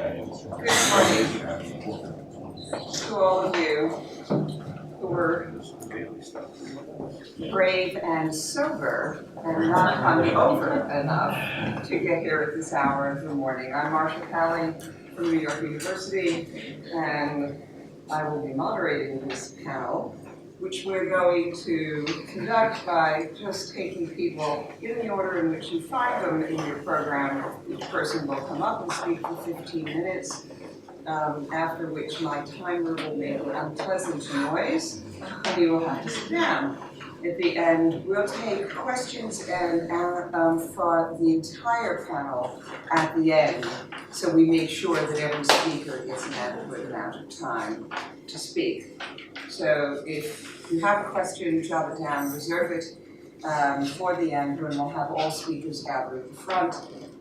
to all of you who were brave and sober and not hungover enough to get here at this hour of the morning. I'm Marcia from New York University, and I will be moderating this panel, which we're going to conduct by just taking people in the order in which you find them in your program. Each person will come up and speak for 15 minutes, after which my timer will make an unpleasant noise, and you will have to sit down. At the end, we'll take questions and for the entire panel at the end, so we make sure that every speaker gets an adequate amount of time to speak. So if you have a question, jot it down, reserve it for the end, and we'll have all speakers gather at the front,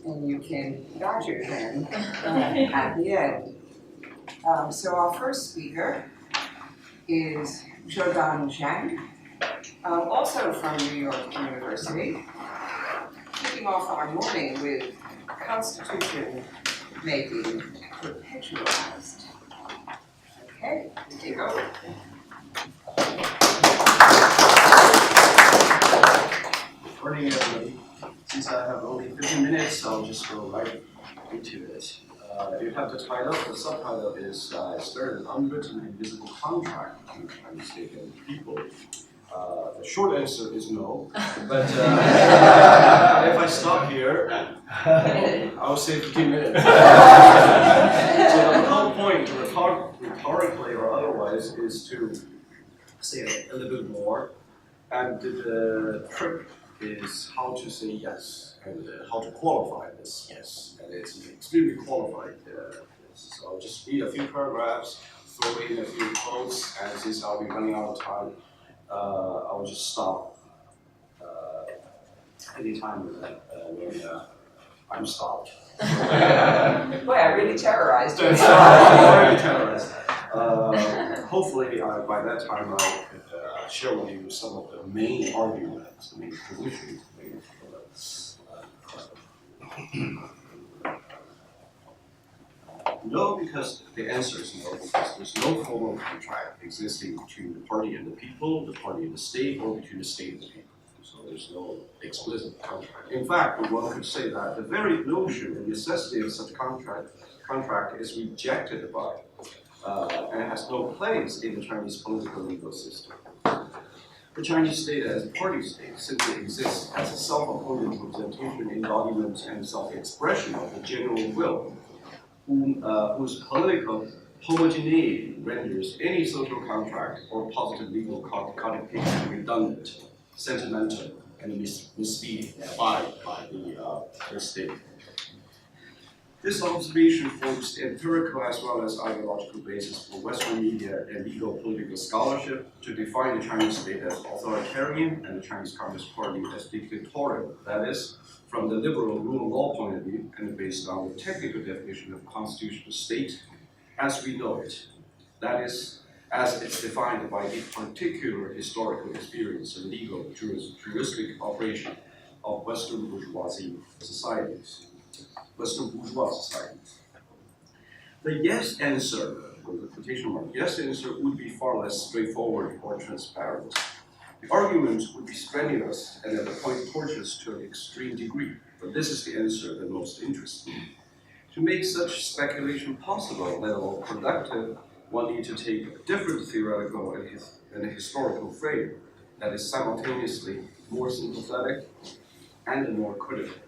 and you can badger them at the end. So our first speaker is Zhang, also from New York University, kicking off our morning with Constitution making Perpetualized. Okay, take over. Good morning, everybody. Since I have only 15 minutes, I'll just go right into it. You have the title. The subtitle is "Is there an unwritten invisible contract between the Chinese state and the people?" The short answer is no. But if I stop here, I'll say 15 minutes. So the whole point, rhetorically or otherwise, is to say a little bit more. And the trick is how to say yes and how to qualify this yes. And it's an extremely qualified yes. So I'll just read a few paragraphs, throw in a few quotes, and since I'll be running out of time, I'll just stop anytime when I'm stopped. Boy, I really terrorized you. I'm already terrorized. Hopefully, by that time, I'll share with you some of the main arguments, the main positions. No, because the answer is no, because there's no formal contract existing between the party and the people, the party and the state, or between the state and the people. So there's no explicit contract. In fact, one could say that the very notion and necessity of such contract is rejected by and has no place in the Chinese political legal system. The Chinese state as a party state simply exists as a self-appointed representation, embodiment, and self-expression of the general will, whose political homogeneity renders any social contract or positive legal codification redundant, sentimental, and misleading by the state. This observation forms the empirical as well as ideological basis for Western media and legal political scholarship to define the Chinese state as authoritarian and the Chinese Communist Party as dictatorial. That is, from the liberal rule of law point of view, and based on the technical definition of constitutional state as we know it. That is, as it's defined by a particular historical experience and legal juristic operation of Western bourgeoisie societies. Western bourgeois societies. The yes answer, with the quotation mark, yes answer would be far less straightforward or transparent. The argument would be strenuous and at the point tortuous to an extreme degree, but this is the answer that most interests me. To make such speculation possible, let alone productive, one needs to take a different theoretical and historical frame that is simultaneously more sympathetic and more critical.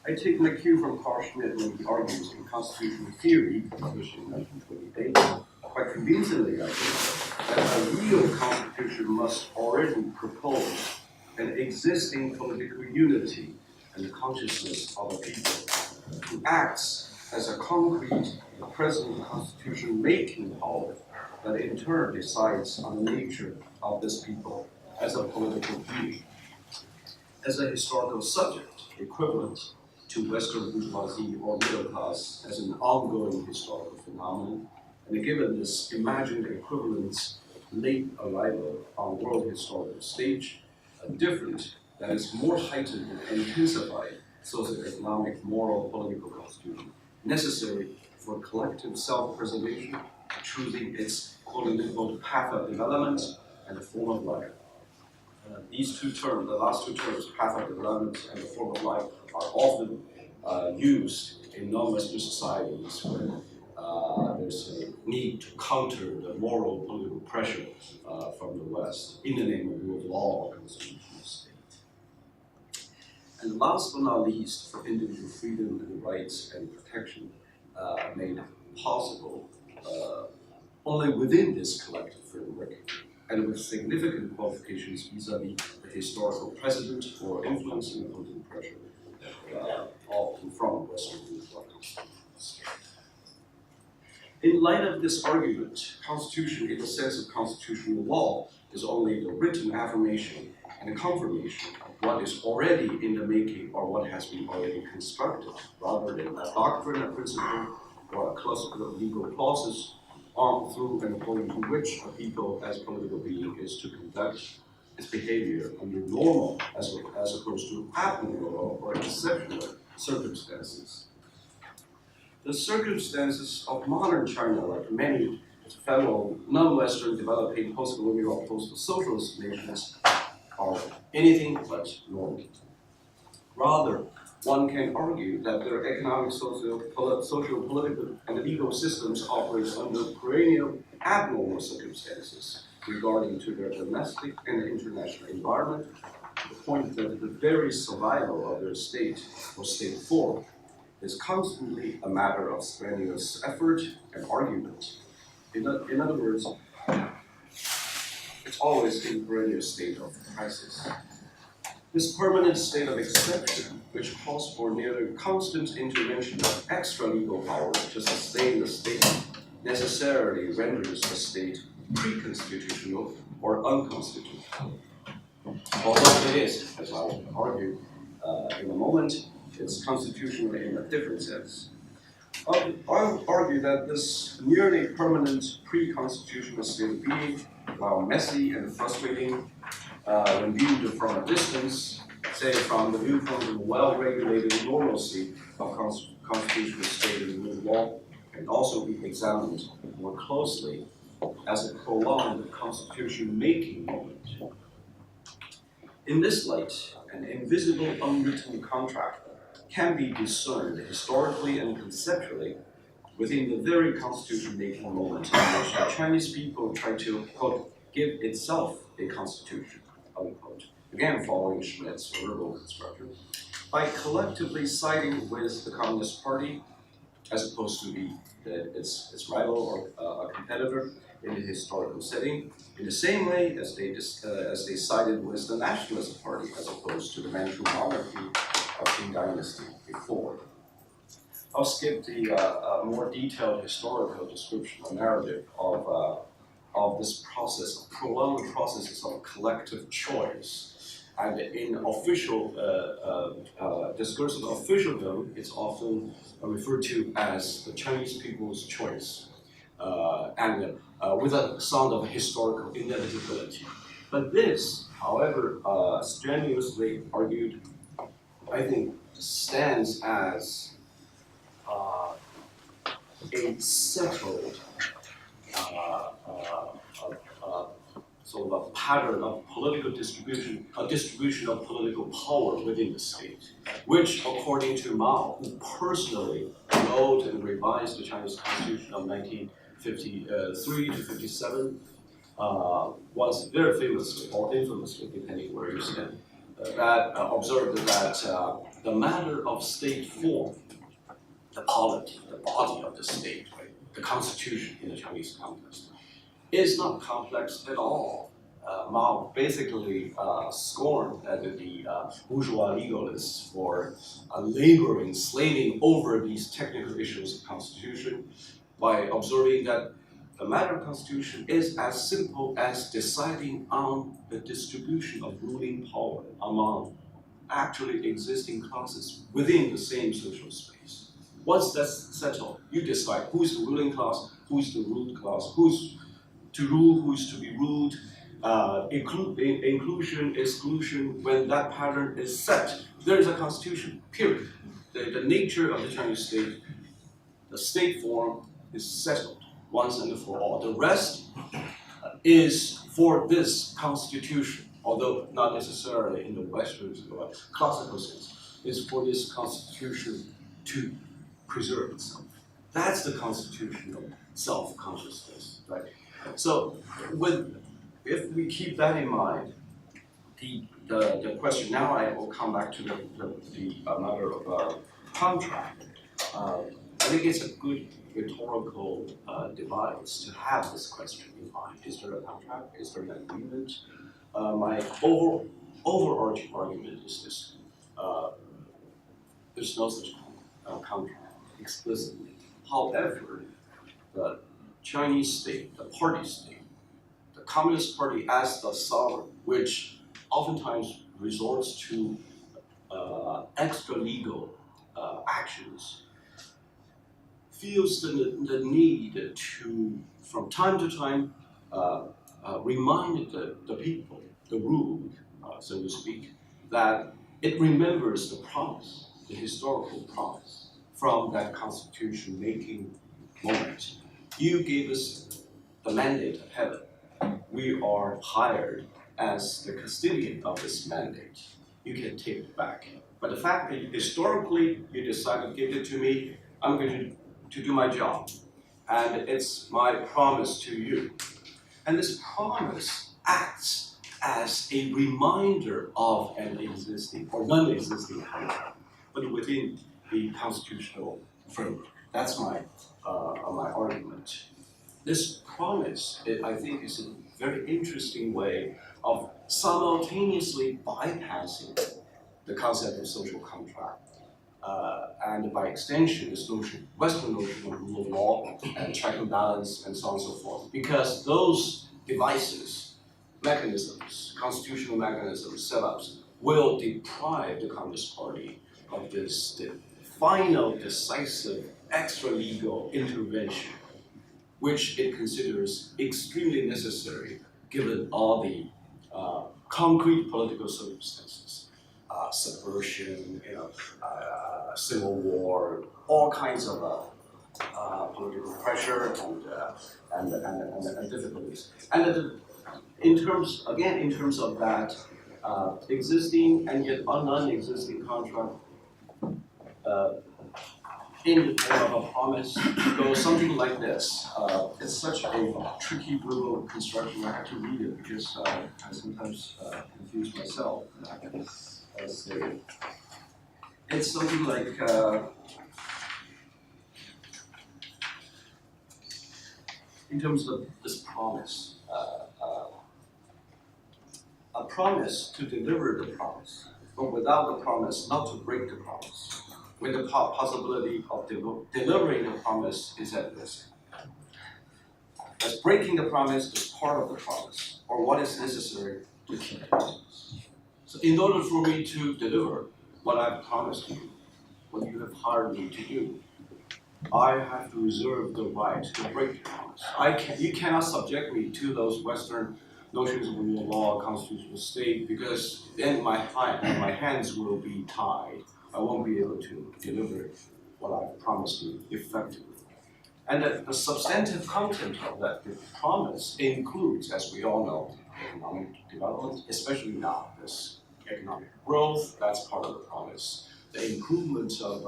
I take my cue from Carl Schmitt when he argues in Constitutional Theory, published in 1928, quite convincingly, I think, that a real constitution must already propose an existing political unity and the consciousness of the people, who acts as a concrete present constitution-making power that in turn decides on the nature of this people as a political being, as a historical subject equivalent to Western bourgeoisie or middle class as an ongoing historical phenomenon, and given this imagined equivalence late arrival on world historical stage, a different, that is more heightened and intensified socioeconomic, moral, political constitution necessary for collective self-preservation, choosing its quote-unquote path of development and the form of life. These two terms, the last two terms, path of development and the form of life, are often used in non-Western societies where there's a need to counter the moral political pressure from the West in the name of rule of law or constitutional state. And last but not least, for individual freedom and rights and protection made possible only within this collective framework and with significant qualifications vis-a-vis the historical precedent or influencing political pressure often from Western constitutions. In light of this argument, constitution in the sense of constitutional law is only the written affirmation and confirmation of what is already in the making or what has been already constructed, rather than a doctrine, a principle, or a cluster of legal clauses on, through, and according to which a people as political being is to conduct its behavior under normal as opposed to abnormal or exceptional circumstances. The circumstances of modern China, like many fellow non-Western developing post-colonial or post-socialist nations, are anything but normal. Rather, one can argue that their economic, social, political, and legal systems operate under perennial abnormal circumstances regarding to their domestic and international environment, to the point that the very survival of their state or state form is constantly a matter of strenuous effort and argument. In other words, it's always in a perennial state of crisis. This permanent state of exception, which calls for nearly constant intervention of extra-legal power to sustain the state, necessarily renders the state pre-constitutional or unconstitutional. Although it is, as I will argue in a moment, it's constitutional in a different sense. I would argue that this nearly permanent pre-constitutional state of being, while messy and frustrating, when viewed from a distance, say from the viewpoint of a well-regulated normalcy of constitutional state and rule of law, can also be examined more closely as a prolonged constitution-making moment. In this light, an invisible, unwritten contract can be discerned historically and conceptually within the very constitution-making moment in which the Chinese people try to, quote, give itself a constitution, unquote, again following Schmidt's verbal construction, by collectively siding with the Communist Party as opposed to be its rival or a competitor in the historical setting, in the same way as they sided with the Nationalist Party as opposed to the Manchu monarchy of Qing dynasty before. I'll skip the more detailed historical description or narrative of this process, prolonged processes of collective choice. And in official discourse of officialdom, it's often referred to as the Chinese people's choice, and with a sound of historical inevitability. But this, however strenuously argued, I think stands as a settled sort of a pattern of political distribution, a distribution of political power within the state, which, according to Mao, who personally wrote and revised the Chinese Constitution of 1953 to 57, was very famously or infamously, depending where you stand, observed that the matter of state form, the polity, the body of the state, right, the constitution in the Chinese context, is not complex at all. Mao basically scorned the bourgeois legalists for laboring, slaving over these technical issues of constitution by observing that the matter of constitution is as simple as deciding on the distribution of ruling power among actually existing classes within the same social space. Once that's settled, you decide who's the ruling class, who's the ruled class, who's to rule, who's to be ruled, inclusion, exclusion. When that pattern is set, there is a constitution, period. The nature of the Chinese state the state form is settled once and for all. The rest is for this constitution, although not necessarily in the Western classical sense, is for this constitution to preserve itself. That's the constitutional self-consciousness, right? So if we keep that in mind, the question, now I will come back to the matter of contract. I think it's a good rhetorical device to have this question in mind. Is there a contract? Is there an agreement? My overarching argument is this. There's no such contract explicitly. However, the Chinese state, the party state, the Communist Party as the sovereign, which oftentimes resorts to extra-legal actions, feels the need to, from time to time, remind the people, the ruled, so to speak, that it remembers the promise, the historical promise from that constitution-making moment. You gave us the mandate of heaven. We are hired as the custodian of this mandate. You can take it back. But the fact that historically you decided to give it to me, I'm going to do my job. And it's my promise to you. And this promise acts as a reminder of an existing or non-existing contract, but within the constitutional framework. That's my argument. This promise, I think, is a very interesting way of simultaneously bypassing the concept of social contract. And by extension, this notion, Western notion of rule of law and check and balance and so on and so forth. Because those devices, mechanisms, constitutional mechanisms, setups, will deprive the Communist Party of this final, decisive, extra-legal intervention, which it considers extremely necessary given all the concrete political circumstances, subversion, civil war, all kinds of political pressure and difficulties. And in terms of that existing and yet non-existing contract, in the form of a promise, goes something like this. It's such a tricky, brutal construction. I have to read it because I sometimes confuse myself. It's something like in terms of this promise, a promise to deliver the promise, but without the promise not to break the promise, when the possibility of delivering the promise is at risk. As breaking the promise is part of the promise, or what is necessary to keep the promise. So in order for me to deliver what I've promised you, what you have hired me to do, I have to reserve the right to break the promise. You cannot subject me to those Western notions of rule of law, constitutional state, because then my hands will be tied. I won't be able to deliver what I've promised you effectively. And the substantive content of that promise includes, as we all know, economic development, especially now, this economic growth, that's part of the promise. The improvement of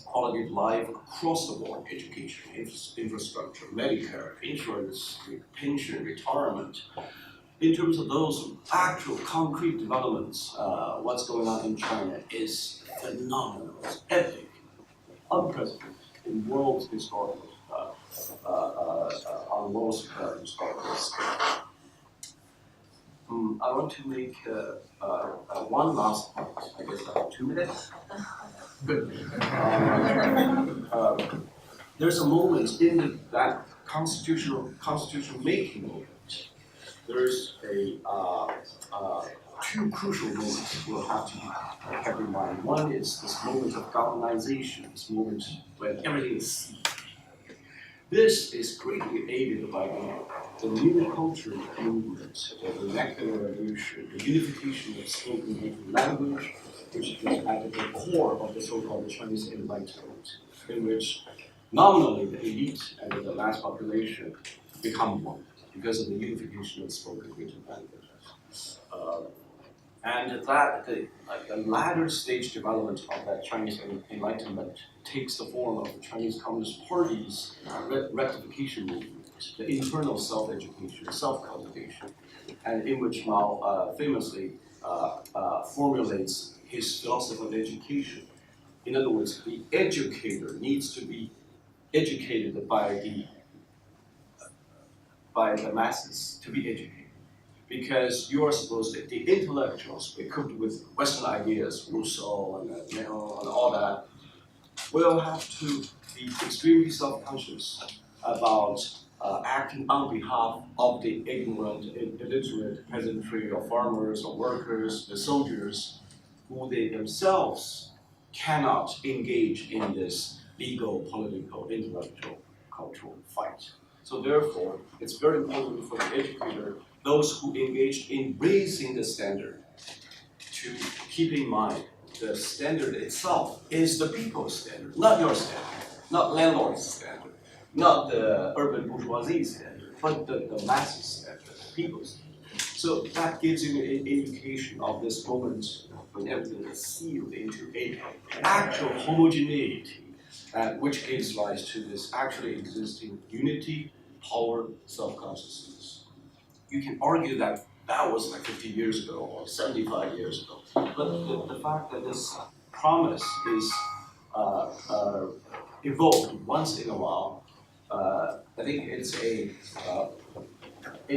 quality of life across the board, education, infrastructure, Medicare, insurance, pension, retirement. In terms of those actual concrete developments, what's going on in China is phenomenal, it's epic, unprecedented in world historical, on world historical scale. I want to make one last point. I guess I have 2 minutes. Good. There's a moment in that constitutional making moment. There's two crucial moments we'll have to have in mind. One is this moment of galvanization, this moment when everything is seen. This is greatly aided by the new culture movement, the vernacular revolution, the unification of spoken language, which is at the core of the so-called Chinese Enlightenment. in which nominally the elite and the mass population become one because of the unification of spoken written languages. And that the latter stage development of that Chinese Enlightenment takes the form of the Chinese Communist Party's rectification movement, the internal self-education, self-cultivation, and in which Mao famously formulates his philosophy of education. In other words, the educator needs to be educated by the masses to be educated. Because you are supposed to, the intellectuals equipped with Western ideas, Rousseau and Mill and all that, will have to be extremely self-conscious about acting on behalf of the ignorant, illiterate peasantry or farmers or workers, the soldiers, who they themselves cannot engage in this legal, political, intellectual, cultural fight. So therefore, it's very important for the educator, those who engaged in raising the standard, to keep in mind the standard itself is the people's standard, not your standard, not landlord's standard, not the urban bourgeoisie standard, but the masses standard, the people's standard. So that gives you an indication of this moment when everything is sealed into an actual homogeneity, which gives rise to this actually existing unity, power, self-consciousness. You can argue that that was like 50 years ago or 75 years ago, but the fact that this promise is evoked once in a while, I think it's in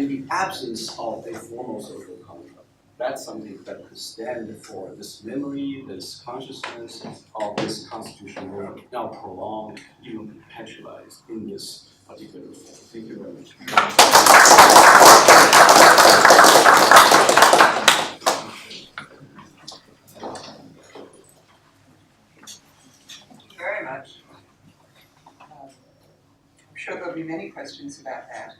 the absence of a formal social contract. That's something that could stand for this memory, this consciousness of this constitutional movement, now prolonged, even perpetualized in this particular form. Thank you very much. Thank you very much. I'm sure there'll be many questions about that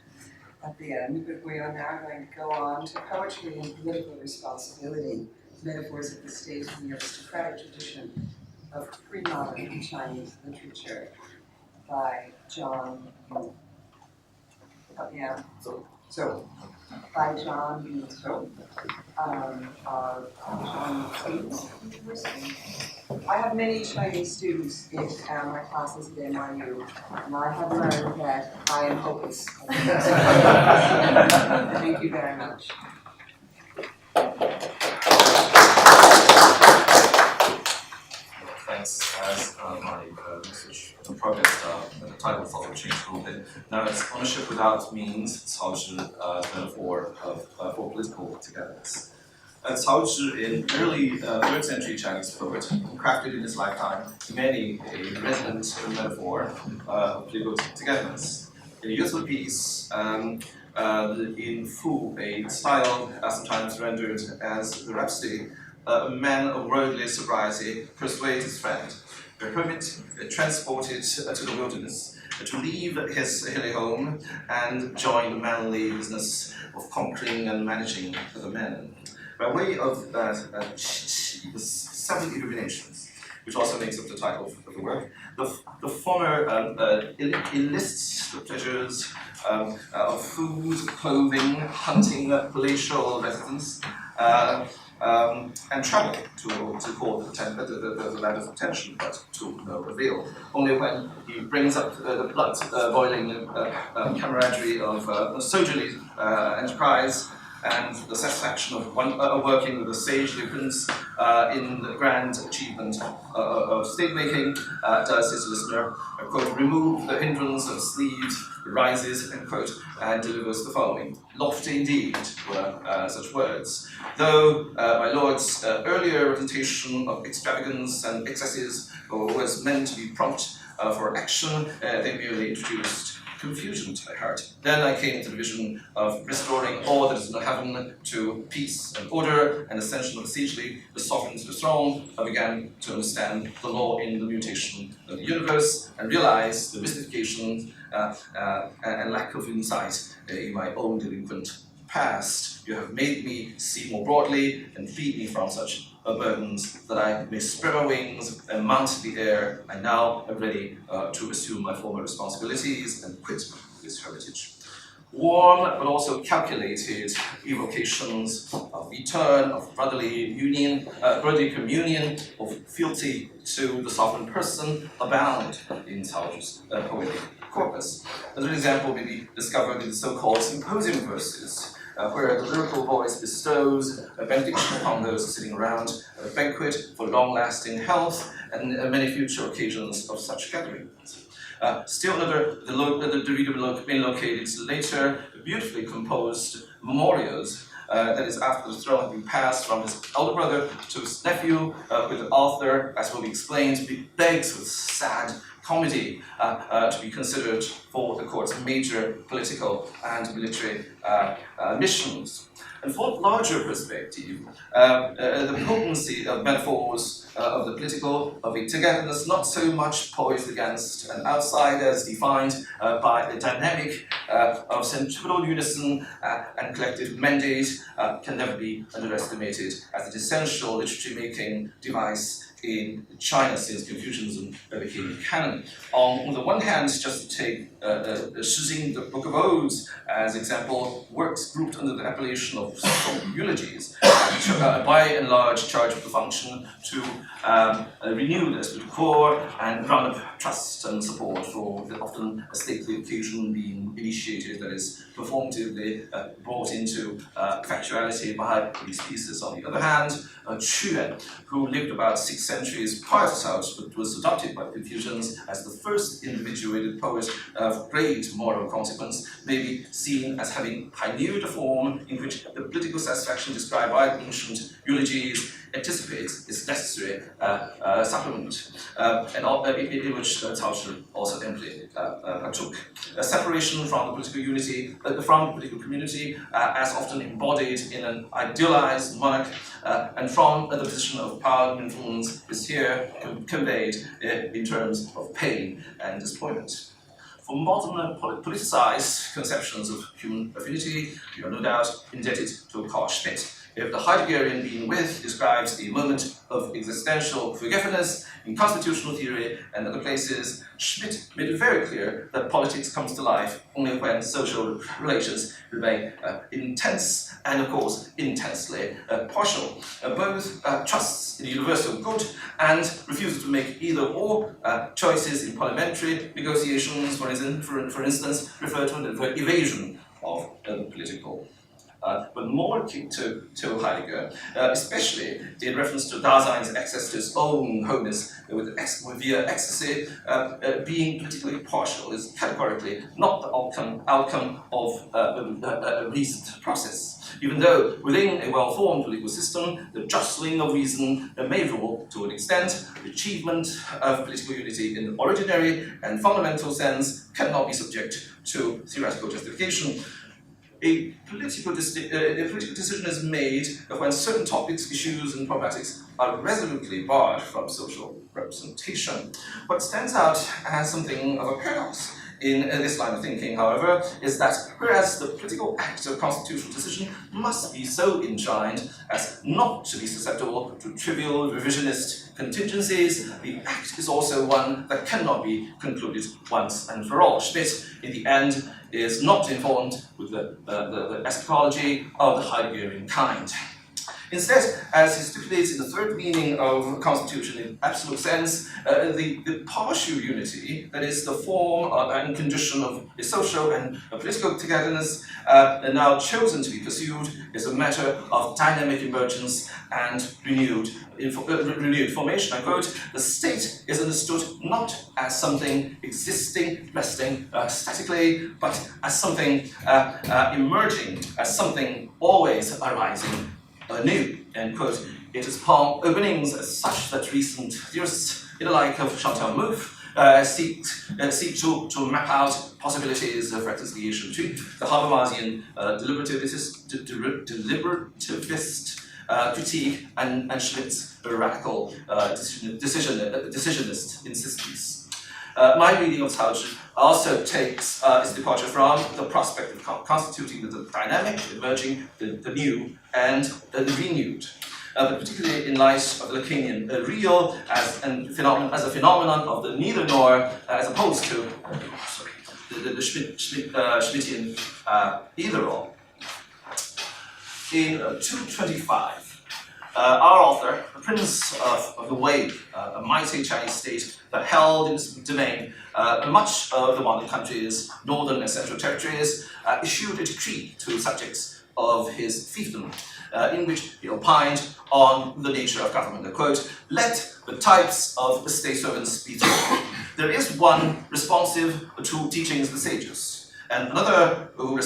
at the end, but we are now going to go on to poetry and political responsibility, metaphors of the state and the aristocratic tradition of pre-modern Chinese literature by Zhang. Yeah. So by John Chongqing University. I have many Chinese students in my classes at NYU, and I have learned that I am hopeless. Thank you very much. Thanks. As my research project, the title has also changed a little bit. Now it's ownership without means, 曹植 metaphor for political togetherness. Cao Zhi, in early 3rd century Chinese poet, crafted in his lifetime many a resonant metaphor of political togetherness. In a youthful piece, in Fu, a style sometimes rendered as the Rhapsody, a man of worldly sobriety persuades his friend, the hermit transported to the wilderness, to leave his hilly home and join the manly business of conquering and managing the men. By way of that, the 7 illuminations, which also makes up the title of the work, the former enlists the pleasures of food, clothing, hunting, palatial residence, and travel to call the ladder of attention, but to no avail. Only when he brings up the blood boiling camaraderie of soldierly enterprise and the satisfaction of working with a sagely prince in the grand achievement of state-making, does his listener, quote, remove the hindrance of sleeves, rises, and quote, and delivers the following. Lofty indeed were such words. Though my lord's earlier representation of extravagance and excesses was meant to be prompt for action, they merely introduced confusion to my heart. Then I came to the vision of restoring all that is in heaven to peace and order and ascension of the sagely, the sovereign to the throne. I began to understand the law in the mutation of the universe and realize the mystification and lack of insight in my own delinquent past. You have made me see more broadly and freed me from such burdens, that I may spread my wings and mount the air. I now am ready to assume my former responsibilities and quit this heritage. Warm but also calculated evocations of return, of brotherly union, brotherly communion, of fealty to the sovereign person abound in Cao's poetic corpus. As an example may be discovered in the so-called symposium verses, where the lyrical voice bestows a benediction upon those sitting around at a banquet for long-lasting health and many future occasions of such gatherings. Still another, the reader may locate its later beautifully composed memorials, that is after the throne had been passed from his elder brother to his nephew, with the author, as will be explained, begs with sad comedy to be considered for the court's major political and military missions. And for larger perspective, the potency of metaphors of the political, of a togetherness not so much poised against an outsider as defined by the dynamic of centripetal unison and collective mandate, can never be underestimated as an essential literature-making device in China since Confucianism became canon. On the one hand, just to take Xudong, the Book of Odes, as example, works grouped under the appellation of eulogies, by and large charge with the function to renew the esprit de corps and ground up trust and support for the often stately occasion being initiated, that is performatively brought into factuality by these pieces. On the other hand, Chuan, who lived about 6 centuries prior to Cao, but was adopted by the Confucians as the first individuated poet of great moral consequence, may be seen as having pioneered a form in which the political satisfaction described by ancient eulogies anticipates its necessary supplement, in which Cao also amply partook. A separation from the political unity, from the political community, as often embodied in an idealized monarch, and from the position of power and influence, is here conveyed in terms of pain and disappointment. For modern politicized conceptions of human affinity, we are no doubt indebted to Carl Schmitt. If the Heideggerian being with describes the moment of existential forgiveness in constitutional theory and other places, Schmitt made it very clear that politics comes to life only when social relations remain intense and, of course, intensely partial. Both trusts in the universal good and refuses to make either or choices in parliamentary negotiations, for instance, refer to the evasion of the political. But more akin to Heidegger, especially in reference to Dasein's access to his own wholeness via ecstasy, being particularly partial is categorically not the outcome of a reasoned process. Even though within a well-formed political system, the jostling of reason may rule to an extent, the achievement of political unity in the ordinary and fundamental sense cannot be subject to theoretical justification. A political decision is made when certain topics, issues, and problematics are resolutely barred from social representation. What stands out as something of a paradox in this line of thinking, however, is that whereas the political act of constitutional decision must be so enshrined as not to be susceptible to trivial revisionist contingencies, the act is also one that cannot be concluded once and for all. Schmitt, in the end, is not informed with the eschatology of the Heideggerian kind. Instead, as he stipulates in the third meaning of constitution in absolute sense, the partial unity, that is the form and condition of a social and a political togetherness, now chosen to be pursued, is a matter of dynamic emergence and renewed formation. I quote, "The state is understood not as something existing, resting statically, but as something emerging, as something always arising anew." End quote. It is upon openings as such that recent theorists, in the like of Chantal Mouffe, seek to map out possibilities of reconciliation between the Habermasian deliberativist critique and Schmitt's radical decisionist insistence. My reading of Cao also takes its departure from the prospect of constituting the dynamic, emerging, the new, and the renewed. but particularly in light of the Lacanian real as a phenomenon of the neither nor, as opposed to the Schmittian either or. In 225, our author, the Prince of the Wei, a mighty Chinese state that held in its domain much of the modern country's northern and central territories, issued a decree to subjects of his fiefdom, in which he opined on the nature of government. I quote, "Let the types of state servants be three. There is one responsive to teachings of the sages, and another who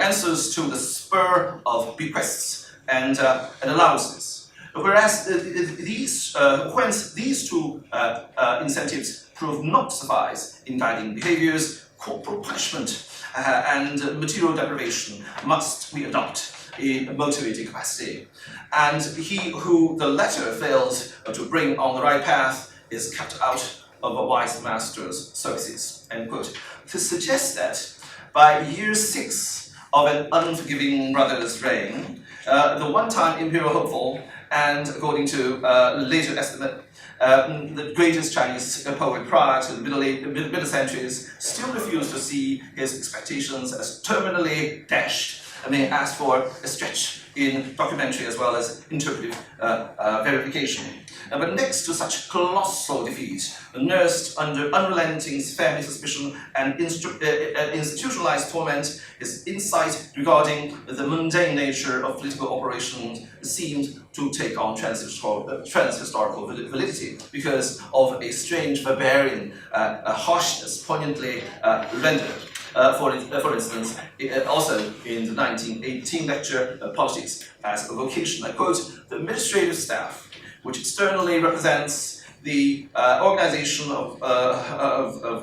answers to the spur of bequests and allowances. Whereas whence these two incentives prove not to suffice in guiding behaviors, corporal punishment and material deprivation must we adopt in motivating capacity. And he who the latter fails to bring on the right path is kept out of a wise master's services." End quote. To suggest that by year 6 of an unforgiving brother's reign, the one-time imperial hopeful, and according to later estimate, the greatest Chinese poet prior to the middle centuries, still refused to see his expectations as terminally dashed, and they asked for a stretch in documentary as well as interpretive verification. But next to such colossal defeat, nursed under unrelenting family suspicion and institutionalized torment, his insight regarding the mundane nature of political operations seemed to take on trans-historical validity because of a strange barbarian harshness poignantly rendered. For instance, also in the 1918 lecture, Politics as a Vocation, I quote, "The administrative staff, which externally represents the organization of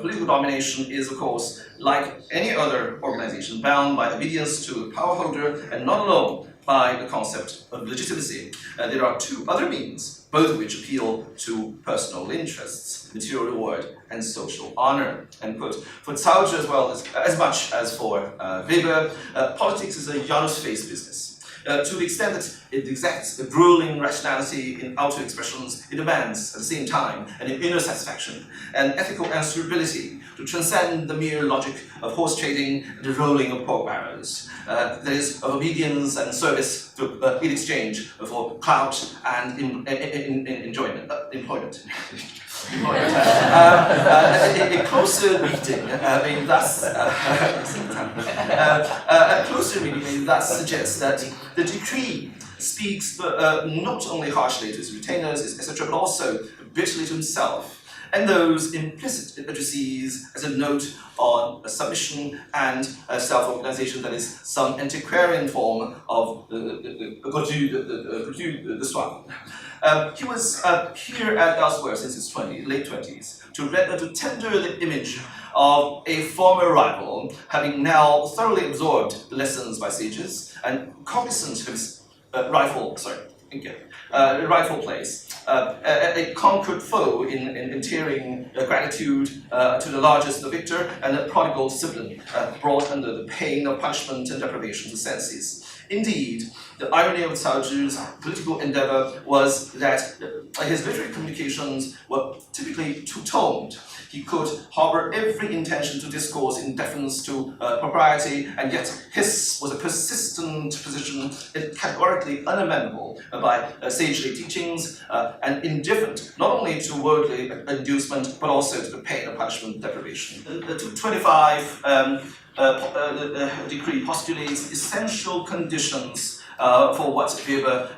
political domination, is, of course, like any other organization, bound by obedience to the power holder and not alone by the concept of legitimacy. There are two other means, both of which appeal to personal interests, material reward and social honor." End quote. For Cao Zhi, as well as much as for Weber, politics is a Janus-face business. To the extent that it exacts a grueling rationality in outer expressions, it demands at the same time an inner satisfaction, an ethical answerability to transcend the mere logic of horse trading and the rolling of pork barrels. That is, of obedience and service in exchange for clout and employment. A closer reading may thus suggest that the decree speaks not only harshly to his retainers, etc., but also bitterly to himself, and those implicit addressees as a note on submission and self-organization that is some antiquarian form of the soir. He was here and elsewhere since his late 20s to tender the image of a former rival, having now thoroughly absorbed the lessons by sages and cognizant of his rightful place. A conquered foe in tearing gratitude to the largest, the victor, and a prodigal sibling brought under the pain of punishment and deprivation to senses. Indeed, the irony of Cao Zhi's political endeavor was that his literary communications were typically two-toned. He could harbor every intention to discourse in deference to propriety, and yet his was a persistent position, categorically unamendable by sagely teachings, and indifferent not only to worldly inducement, but also to the pain of punishment and deprivation. The 225 decree postulates essential conditions for what Weber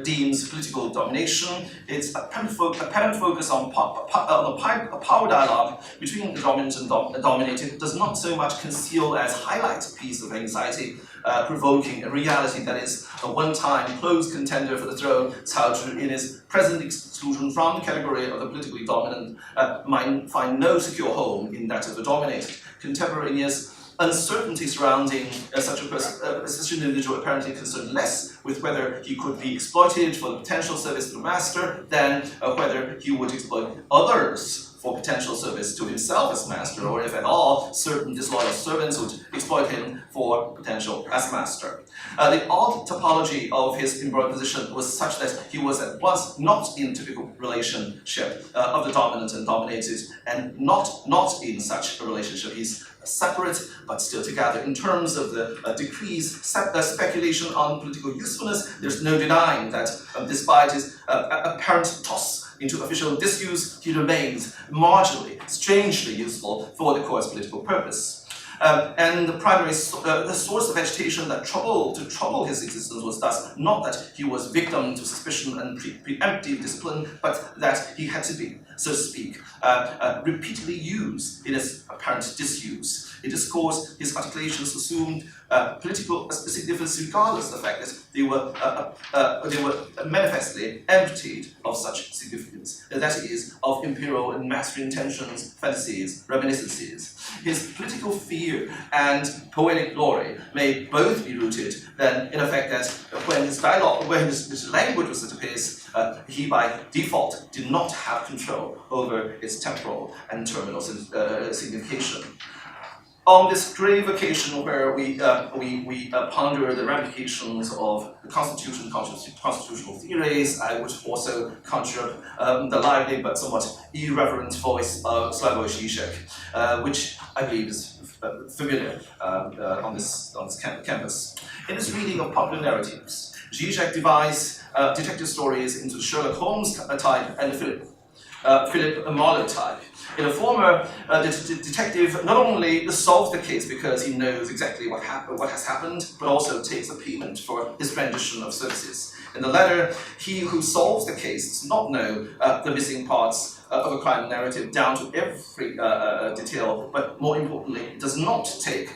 deems political domination. Its apparent focus on power dialogue between the dominant and dominated does not so much conceal as highlight a piece of anxiety provoking a reality that is a one-time close contender for the throne. Cao Zhi, in his present exclusion from the category of the politically dominant, might find no secure home in that of the dominated. Contemporaneous uncertainty surrounding such a individual apparently concerned less with whether he could be exploited for the potential service to the master than whether he would exploit others for potential service to himself as master, or if at all, certain disloyal servants would exploit him for potential as master. The odd topology of his embroiled position was such that he was at once not in typical relationship of the dominant and dominated, and not in such a relationship. He's separate but still together. In terms of the decrees, speculation on political usefulness, there's no denying that despite his apparent toss into official disuse, he remains marginally, strangely useful for the court's political purpose. And the primary the source of agitation that trouble his existence was thus not that he was victim to suspicion and preemptive discipline, but that he had to be, so to speak, repeatedly used in its apparent disuse. In discourse, his articulations assumed political significance regardless of the fact that they were manifestly emptied of such significance, that is, of imperial and master intentions, fantasies, reminiscences. His political fear and poetic glory may both be rooted then in the fact that when his language was at a pace, he by default did not have control over its temporal and terminal signification. On this grave occasion where we ponder the ramifications of the constitutional theories, I would also conjure up the lively but somewhat irreverent voice of Slavoj Žižek, which I believe is familiar on this campus. In his reading of popular narratives, Žižek divides detective stories into Sherlock Holmes type and Philip Marlowe type. In the former, the detective not only solves the case because he knows exactly what has happened, but also takes a payment for his rendition of services. In the latter, he who solves the case does not know the missing parts of a crime narrative down to every detail, but more importantly, does not get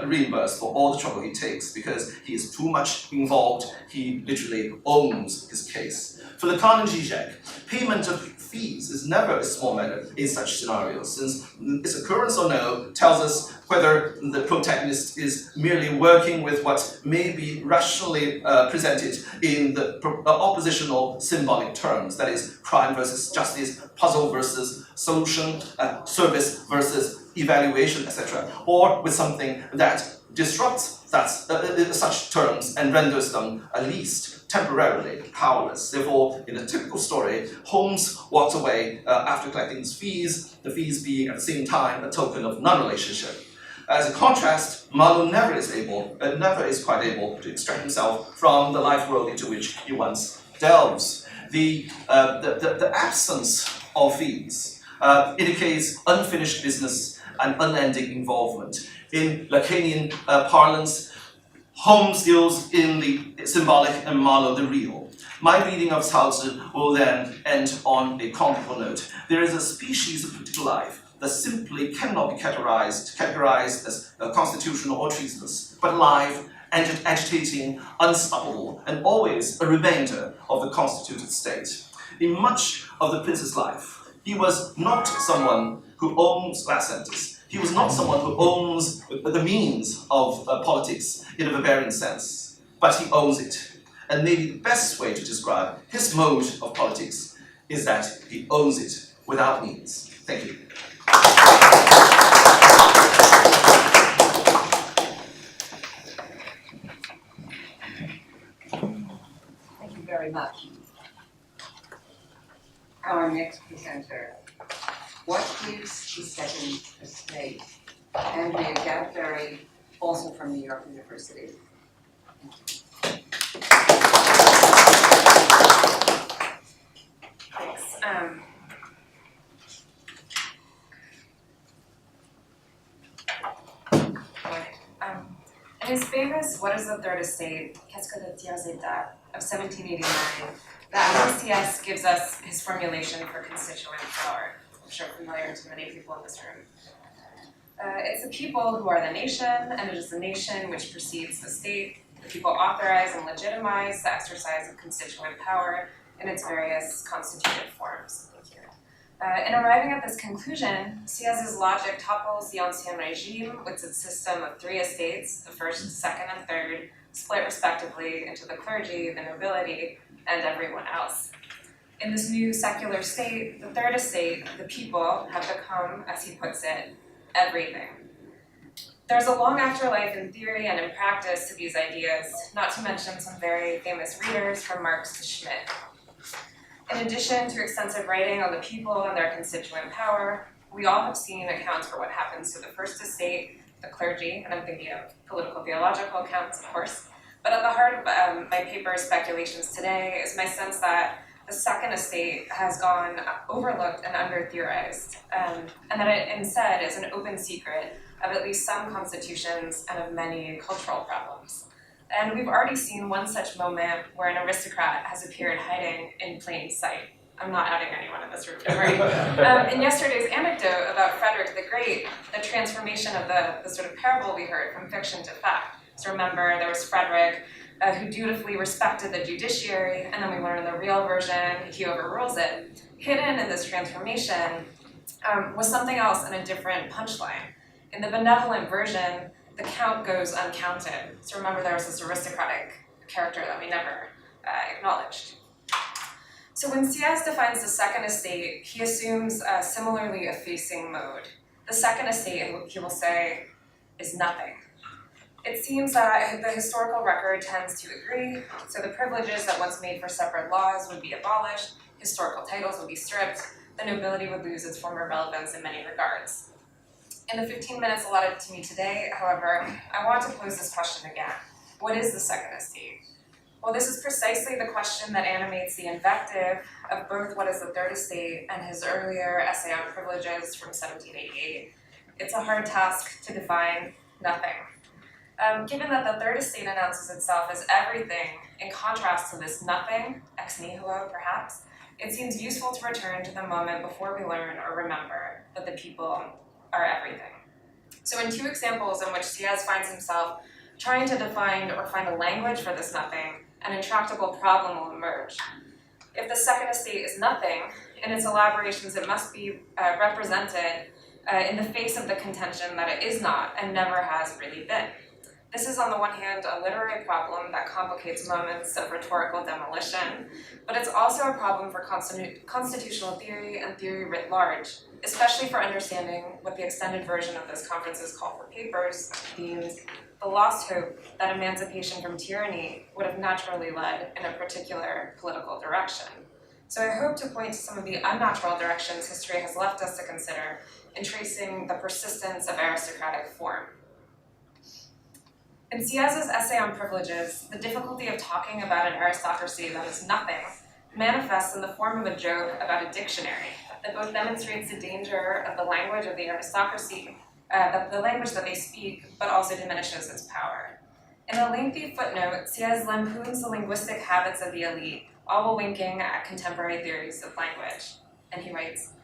reimbursed for all the trouble he takes because he is too much involved. He literally owns his case. For the canon Žižek, payment of fees is never a small matter in such scenarios, since its occurrence or no tells us whether the protagonist is merely working with what may be rationally presented in the oppositional symbolic terms, that is, crime versus justice, puzzle versus solution, service versus evaluation, etc., or with something that disrupts such terms and renders them at least temporarily powerless. Therefore, in a typical story, Holmes walks away after collecting his fees, the fees being at the same time a token of non-relationship. As a contrast, Marlowe never is quite able to extract himself from the life world into which he once delves. The absence of fees indicates unfinished business and unending involvement. In Lacanian parlance, Holmes deals in the symbolic and Marlowe the real. My reading of Cao Zhi will then end on a comical note. There is a species of political life that simply cannot be categorized as constitutional or treasonous, but alive, agitating, unstoppable, and always a remainder of the constituted state. In much of the prince's life, he was not someone who owns last sentence. He was not someone who owns the means of politics in a barbarian sense, but he owns it. And maybe the best way to describe his mode of politics is that he owns it without means. Thank you. Thank you very much. Our next presenter. What gives the second estate? Andrea Gadberry, also from New York University. Thanks. In his famous What is the Third Estate, Qu'est-ce que le tiers état of 1789, the MSTS gives us his formulation for constituent power. I'm sure familiar to many people in this room. It's the people who are the nation, and it is the nation which precedes the state. The people authorize and legitimize the exercise of constituent power in its various constitutive forms. Thank you. In arriving at this conclusion, Sieyès' logic topples the Ancien Régime with its system of three estates, the first, second, and third, split respectively into the clergy, the nobility, and everyone else. In this new secular state, the third estate, the people, have become, as he puts it, everything. There's a long afterlife in theory and in practice to these ideas, not to mention some very famous readers from Marx to Schmidt. In addition to extensive writing on the people and their constituent power, we all have seen accounts for what happens to the first estate, the clergy, and I'm thinking of political theological accounts, of course. But at the heart of my paper's speculations today is my sense that the second estate has gone overlooked and under-theorized, and that it instead is an open secret of at least some constitutions and of many cultural problems. And we've already seen one such moment where an aristocrat has appeared hiding in plain sight. I'm not outing anyone in this room, don't worry. In yesterday's anecdote about Frederick the Great, the transformation of the sort of parable we heard from fiction to fact. So remember, there was Frederick, who dutifully respected the judiciary, and then we learn in the real version, he overrules it. Hidden in this transformation was something else in a different punchline. In the benevolent version, the count goes uncounted. So remember, there was this aristocratic character that we never acknowledged. So when Sieyès defines the second estate, he assumes similarly a facing mode. The second estate, he will say, is nothing. It seems that the historical record tends to agree, so the privileges that once made for separate laws would be abolished, historical titles would be stripped, the nobility would lose its former relevance in many regards. In the 15 minutes allotted to me today, however, I want to pose this question again. What is the second estate? Well, this is precisely the question that animates the invective of both What is the Third Estate and his earlier essay on privileges from 1788. It's a hard task to define nothing. Given that the Third Estate announces itself as everything, in contrast to this nothing, ex nihilo perhaps, it seems useful to return to the moment before we learn or remember that the people are everything. So in two examples in which Sieyès finds himself trying to define or find a language for this nothing, an intractable problem will emerge. If the second estate is nothing, in its elaborations it must be represented in the face of the contention that it is not and never has really been. This is on the one hand a literary problem that complicates moments of rhetorical demolition, but it's also a problem for constitutional theory and theory writ large, especially for understanding what the extended version of this conference's call for papers deems the lost hope that emancipation from tyranny would have naturally led in a particular political direction. So I hope to point to some of the unnatural directions history has left us to consider in tracing the persistence of aristocratic form. In Sieyès' essay on privileges, the difficulty of talking about an aristocracy that is nothing manifests in the form of a joke about a dictionary that both demonstrates the danger of the language of the aristocracy, the language that they speak, but also diminishes its power. In a lengthy footnote, Sieyès lampoons the linguistic habits of the elite, all while winking at contemporary theories of language. And he writes,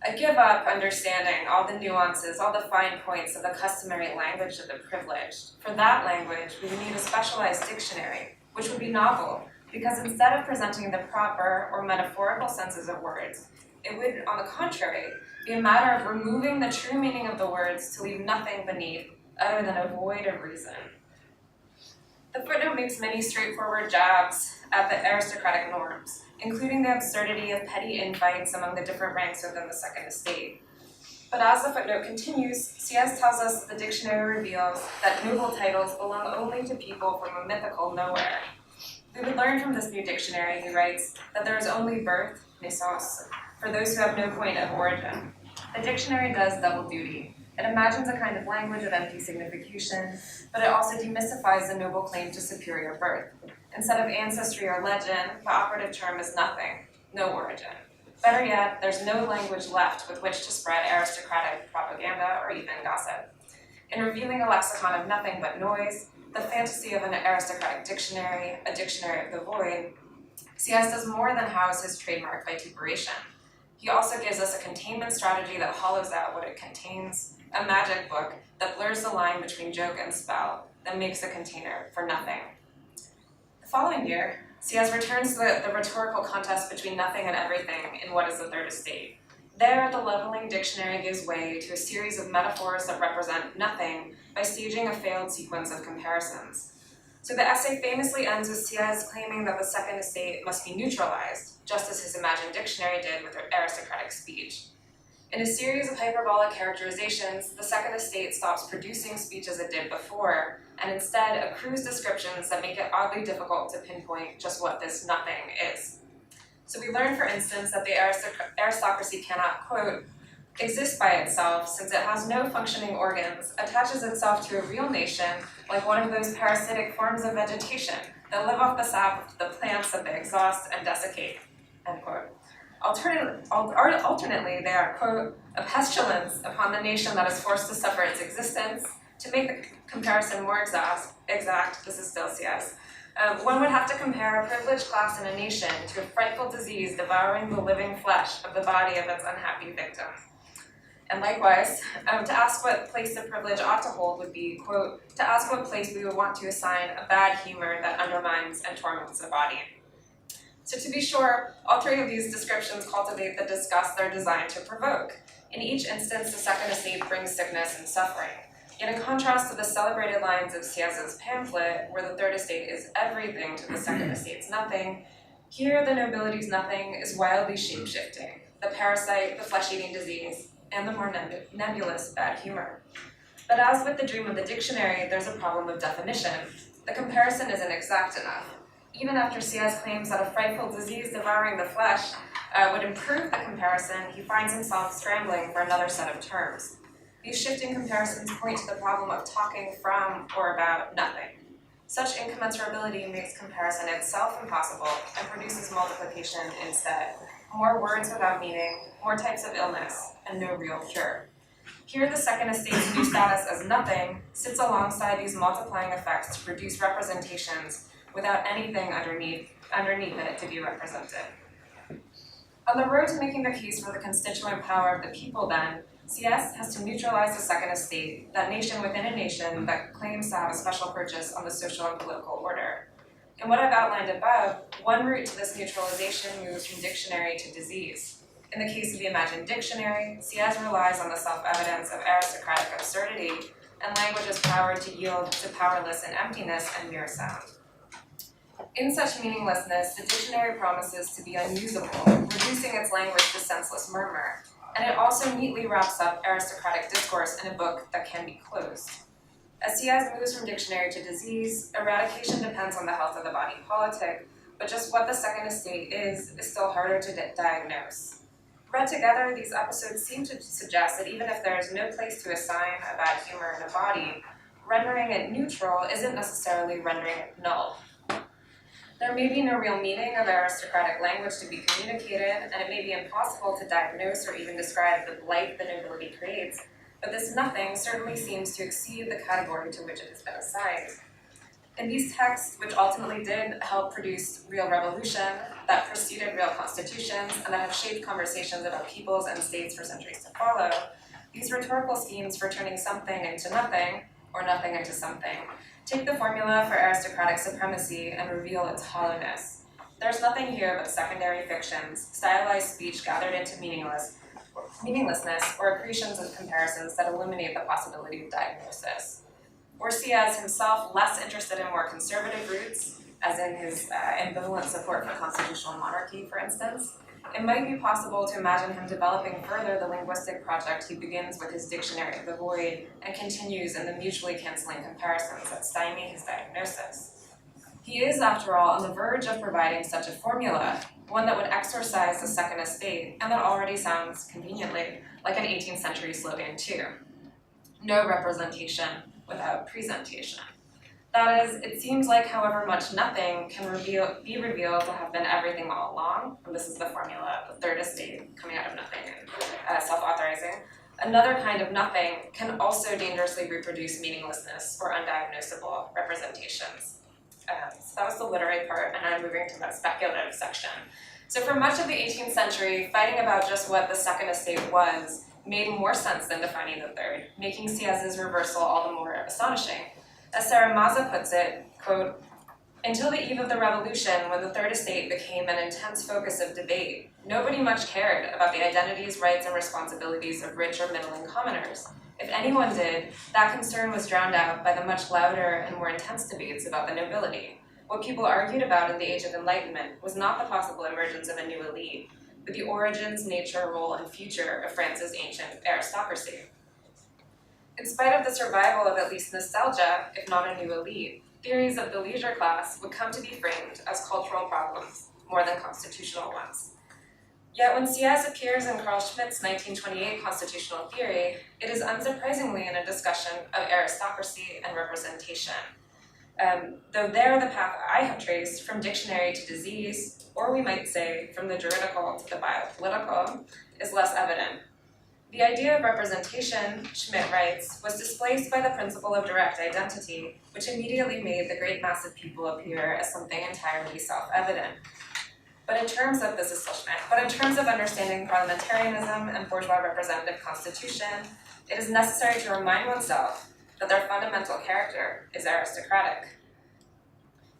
"I give up understanding all the nuances, all the fine points of the customary language of the privileged. For that language, we would need a specialized dictionary, which would be novel, because instead of presenting the proper or metaphorical senses of words, it would, on the contrary, be a matter of removing the true meaning of the words to leave nothing beneath other than a void of reason." The footnote makes many straightforward jabs at the aristocratic norms, including the absurdity of petty infights among the different ranks within the second estate. But as the footnote continues, Sieyès tells us that the dictionary reveals that noble titles belong only to people from a mythical nowhere. We would learn from this new dictionary, he writes, that there is only birth, naissance, for those who have no point of origin. The dictionary does double duty. It imagines a kind of language of empty signification, but it also demystifies the noble claim to superior birth. Instead of ancestry or legend, the operative term is nothing, no origin. Better yet, there's no language left with which to spread aristocratic propaganda or even gossip. In revealing a lexicon of nothing but noise, the fantasy of an aristocratic dictionary, a dictionary of the void, Sieyès does more than house his trademark vituperation. He also gives us a containment strategy that hollows out what it contains, a magic book that blurs the line between joke and spell, that makes a container for nothing. The following year, Sieyès returns to the rhetorical contest between nothing and everything in What is the Third Estate. There, the leveling dictionary gives way to a series of metaphors that represent nothing by staging a failed sequence of comparisons. So the essay famously ends with Sieyès claiming that the second estate must be neutralized, just as his imagined dictionary did with aristocratic speech. In a series of hyperbolic characterizations, the second estate stops producing speech as it did before, and instead accrues descriptions that make it oddly difficult to pinpoint just what this nothing is. So we learn, for instance, that the aristocracy cannot, quote, exist by itself since it has no functioning organs, attaches itself to a real nation like one of those parasitic forms of vegetation that live off the sap of the plants that they exhaust and desiccate, end quote. Alternately, they are, quote, a pestilence upon the nation that is forced to suffer its existence. To make the comparison more exact, this is still CS, one would have to compare a privileged class in a nation to a frightful disease devouring the living flesh of the body of its unhappy victim. And likewise, to ask what place the privilege ought to hold would be, quote, to ask what place we would want to assign a bad humor that undermines and torments the body. So to be sure, all three of these descriptions cultivate the disgust they're designed to provoke. In each instance, the second estate brings sickness and suffering. Yet in contrast to the celebrated lines of Sieyes's pamphlet, where the third estate is everything to the second estate's nothing, here the nobility's nothing is wildly shape-shifting, the parasite, the flesh-eating disease, and the more nebulous bad humor. But as with the dream of the dictionary, there's a problem of definition. The comparison isn't exact enough. Even after Sieyes claims that a frightful disease devouring the flesh would improve the comparison, he finds himself scrambling for another set of terms. These shifting comparisons point to the problem of talking from or about nothing. Such incommensurability makes comparison itself impossible and produces multiplication instead. More words without meaning, more types of illness, and no real cure. Here, the second estate's new status as nothing sits alongside these multiplying effects to produce representations without anything underneath it to be represented. On the road to making the case for the constituent power of the people, then, CS has to neutralize the second estate, that nation within a nation that claims to have a special purchase on the social and political order. In what I've outlined above, one route to this neutralization moves from dictionary to disease. In the case of the imagined dictionary, CS relies on the self-evidence of aristocratic absurdity and language's power to yield to powerless and emptiness and mere sound. In such meaninglessness, the dictionary promises to be unusable, reducing its language to senseless murmur, and it also neatly wraps up aristocratic discourse in a book that can be closed. As Sieyes moves from dictionary to disease, eradication depends on the health of the body politic, but just what the second estate is still harder to diagnose. Read together, these episodes seem to suggest that even if there is no place to assign a bad humor in a body, rendering it neutral isn't necessarily rendering it null. There may be no real meaning of aristocratic language to be communicated, and it may be impossible to diagnose or even describe the blight the nobility creates, but this nothing certainly seems to exceed the category to which it has been assigned. In these texts, which ultimately did help produce real revolution, that preceded real constitutions, and that have shaped conversations about peoples and states for centuries to follow, these rhetorical schemes for turning something into nothing, or nothing into something, take the formula for aristocratic supremacy and reveal its hollowness. There's nothing here but secondary fictions, stylized speech gathered into meaninglessness, or accretions of comparisons that eliminate the possibility of diagnosis. Or Sieyes himself less interested in more conservative roots, as in his ambivalent support for constitutional monarchy, for instance, it might be possible to imagine him developing further the linguistic project he begins with his Dictionary of the Void and continues in the mutually canceling comparisons that stymie his diagnosis. He is, after all, on the verge of providing such a formula, one that would exorcise the second estate, and that already sounds conveniently like an 18th century slogan too. No representation without presentation. That is, it seems like however much nothing can be revealed to have been everything all along, and this is the formula, the third estate coming out of nothing and self-authorizing, another kind of nothing can also dangerously reproduce meaninglessness or undiagnosable representations. So that was the literary part, and I'm moving to the speculative section. So for much of the 18th century, fighting about just what the second estate was made more sense than defining the third, making Sieyes's reversal all the more astonishing. As Sarah Maza puts it, quote, until the eve of the revolution, when the third estate became an intense focus of debate, nobody much cared about the identities, rights, and responsibilities of rich or middling commoners. If anyone did, that concern was drowned out by the much louder and more intense debates about the nobility. What people argued about in the Age of Enlightenment was not the possible emergence of a new elite, but the origins, nature, role, and future of France's ancient aristocracy. In spite of the survival of at least nostalgia, if not a new elite, theories of the leisure class would come to be framed as cultural problems more than constitutional ones. Yet when Sieyès appears in Carl Schmitt's 1928 constitutional theory, it is unsurprisingly in a discussion of aristocracy and representation. Though there the path I have traced from dictionary to disease, or we might say from the juridical to the biopolitical, is less evident. The idea of representation, Schmitt writes, was displaced by the principle of direct identity, which immediately made the great mass of people appear as something entirely self-evident. But in terms of, this is still Schmitt, but in terms of understanding parliamentarianism and bourgeois representative constitution, it is necessary to remind oneself that their fundamental character is aristocratic.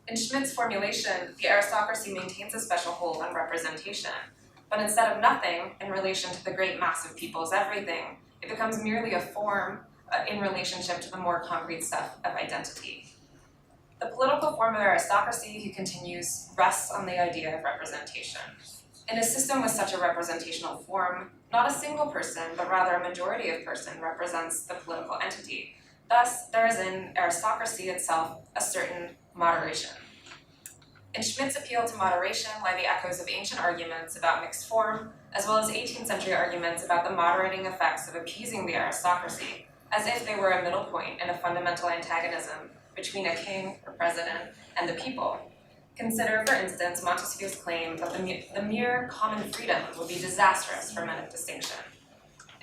In Schmitt's formulation, the aristocracy maintains a special hold on representation, but instead of nothing in relation to the great mass of people's everything, it becomes merely a form in relationship to the more concrete stuff of identity. The political form of aristocracy, he continues, rests on the idea of representation. In a system with such a representational form, not a single person, but rather a majority of person represents the political entity. Thus, there is in aristocracy itself a certain moderation. In Schmitt's appeal to moderation lie the echoes of ancient arguments about mixed form, as well as 18th century arguments about the moderating effects of appeasing the aristocracy, as if they were a middle point in a fundamental antagonism between a king or president and the people. Consider, for instance, Montesquieu's claim that the mere common freedom would be disastrous for men of distinction.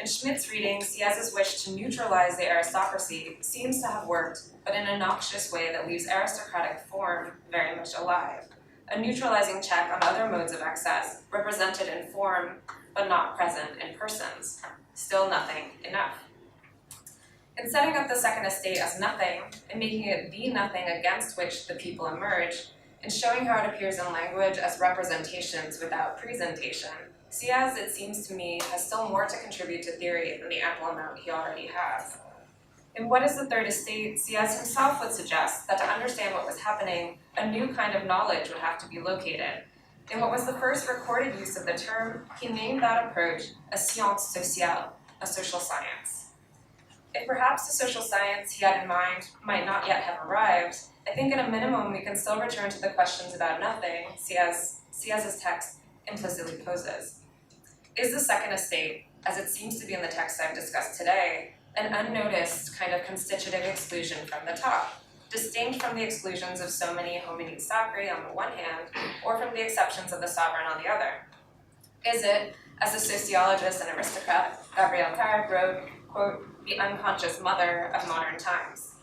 In Schmitt's reading, Sieyès' wish to neutralize the aristocracy seems to have worked, but in a noxious way that leaves aristocratic form very much alive, a neutralizing check on other modes of excess, represented in form, but not present in persons. Still nothing enough. In setting up the second estate as nothing, and making it the nothing against which the people emerge, and showing how it appears in language as representations without presentation, Sieyès, it seems to me, has still more to contribute to theory than the ample amount he already has. In What is the Third Estate, Sieyès himself would suggest that to understand what was happening, a new kind of knowledge would have to be located. In what was the first recorded use of the term, he named that approach a science sociale, a social science. If perhaps the social science he had in mind might not yet have arrived, I think at a minimum we can still return to the questions about nothing Sieyès' text implicitly poses. Is the second estate, as it seems to be in the text I've discussed today, an unnoticed kind of constitutive exclusion from the top, distinct from the exclusions of so many homines sacri on the one hand, or from the exceptions of the sovereign on the other? Is it, as the sociologist and aristocrat Gabriel Tarek wrote, quote, the unconscious mother of modern times?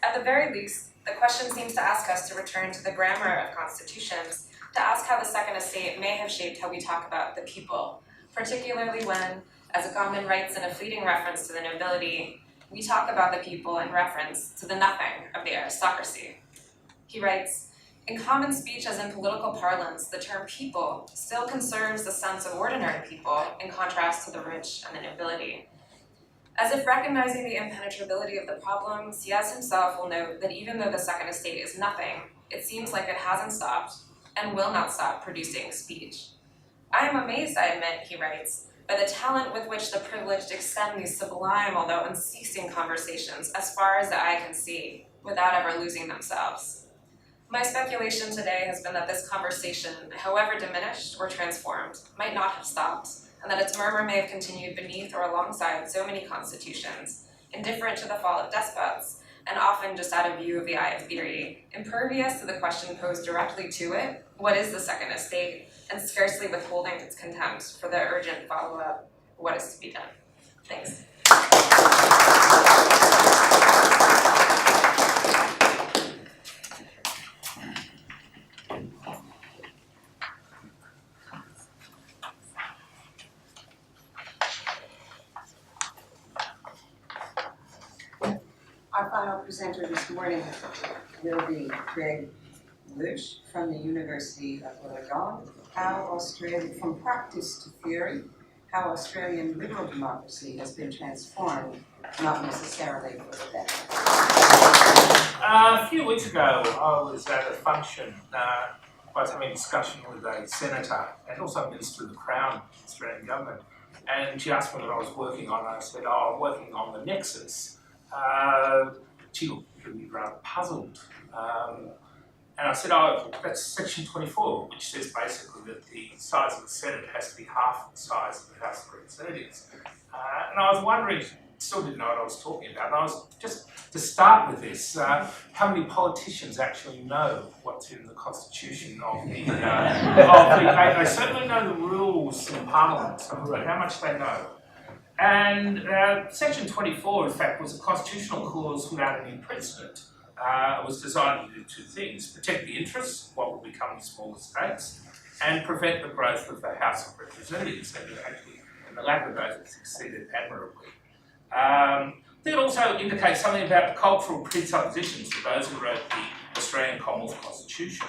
At the very least, the question seems to ask us to return to the grammar of constitutions, to ask how the second estate may have shaped how we talk about the people, particularly when, as Gauman writes in a fleeting reference to the nobility, we talk about the people in reference to the nothing of the aristocracy. He writes, in common speech as in political parlance, the term people still conserves the sense of ordinary people in contrast to the rich and the nobility. As if recognizing the impenetrability of the problem, Sieyès himself will note that even though the second estate is nothing, it seems like it hasn't stopped and will not stop producing speech. I am amazed, I admit, he writes, by the talent with which the privileged extend these sublime, although unceasing conversations as far as the eye can see, without ever losing themselves. My speculation today has been that this conversation, however diminished or transformed, might not have stopped, and that its murmur may have continued beneath or alongside so many constitutions, indifferent to the fall of despots, and often just out of view of the eye of theory, impervious to the question posed directly to it, what is the second estate, and scarcely withholding its contempt for the urgent follow-up, what is to be done. Thanks. Our final presenter this morning will be Melleuish from the University of Wollongong, from practice to theory, how Australian liberal democracy has been transformed, not necessarily for the better. A few weeks ago, I was at a function. I was having a discussion with a senator and also a minister of the Crown, Australian government, and she asked me what I was working on. I said, "Oh, I'm working on the Nexus." She looked really rather puzzled. And I said, "Oh, that's section 24, which says basically that the size of the Senate has to be half the size of the House of Representatives." And I was wondering, still didn't know what I was talking about. And I was just, to start with this, how many politicians actually know what's in the constitution of the, they certainly know the rules in Parliament, but how much they know. And section 24, in fact, was a constitutional clause without any precedent. It was designed to do two things: protect the interests, what will become the smaller states, and prevent the growth of the House of Representatives. And actually, in the latter of those, it succeeded admirably. I think it also indicates something about the cultural presuppositions of those who wrote the Australian Commonwealth Constitution.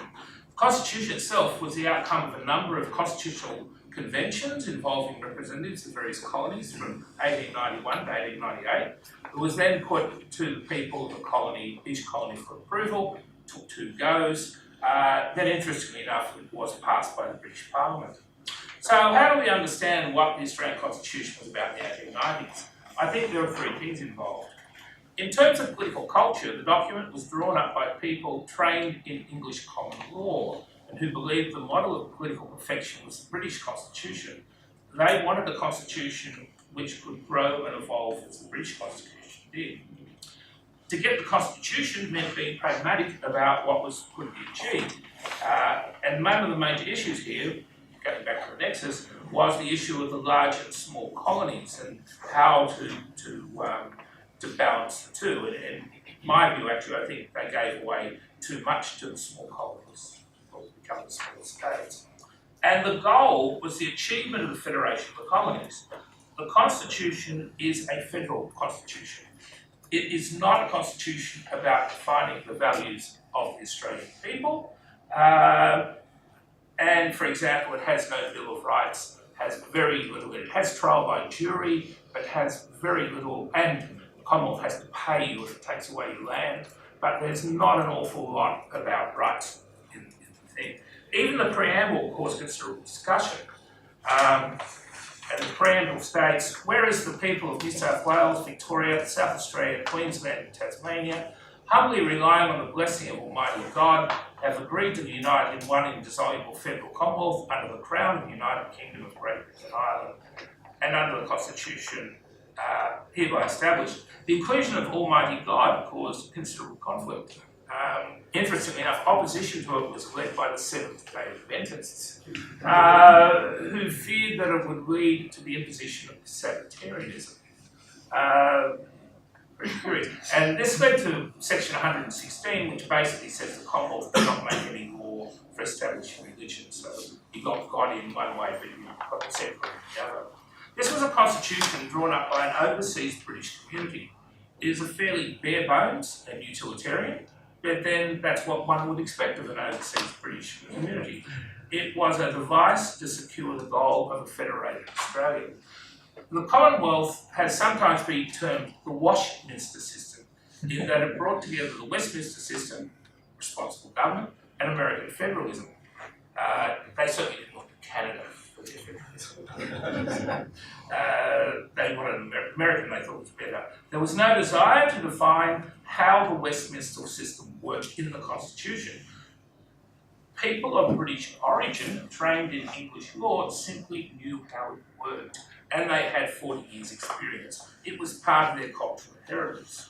The Constitution itself was the outcome of a number of constitutional conventions involving representatives of various colonies from 1891 to 1898. It was then put to the people of the colony, each colony for approval, took 2 goes. Then, interestingly enough, it was passed by the British Parliament. So how do we understand what the Australian Constitution was about in the 1890s? I think there are 3 things involved. In terms of political culture, the document was drawn up by people trained in English common law and who believed the model of political perfection was the British Constitution. They wanted a constitution which could grow and evolve as the British Constitution did. To get the Constitution meant being pragmatic about what could be achieved. And one of the major issues here, going back to the Nexus, was the issue of the large and small colonies and how to balance the two. And in my view, actually, I think they gave away too much to the small colonies, or become the small states. And the goal was the achievement of the federation of the colonies. The Constitution is a federal constitution. It is not a constitution about defining the values of the Australian people. And for example, it has no Bill of Rights, has very little. It has trial by jury, but has very little, and the Commonwealth has to pay you if it takes away your land, but there's not an awful lot about rights in the thing. Even the preamble caused considerable discussion. And the preamble states, whereas the people of New South Wales, Victoria, South Australia, Queensland and Tasmania, humbly relying on the blessing of Almighty God, have agreed to be united in one indissoluble federal commonwealth under the crown of the United Kingdom of Great Britain and Ireland, and under the Constitution hereby established. The inclusion of Almighty God caused considerable conflict. Interestingly enough, opposition to it was led by the Seventh-day Adventists, who feared that it would lead to the imposition of Sabbatarianism. Very curious. And this led to section 116, which basically says the Commonwealth cannot make any law for establishing religion. So you got God in one way, but you got the secular in the other. This was a constitution drawn up by an overseas British community. It is a fairly bare bones and utilitarian, but then that's what one would expect of an overseas British community. It was a device to secure the goal of a federated Australia. The Commonwealth has sometimes been termed the Washminster system, in that it brought together the Westminster system, responsible government, and American federalism. They certainly didn't look to Canada for their federalism. They wanted American, they thought was better. There was no desire to define how the Westminster system worked in the Constitution. People of British origin, trained in English law, simply knew how it worked, and they had 40 years' experience. It was part of their cultural heritage.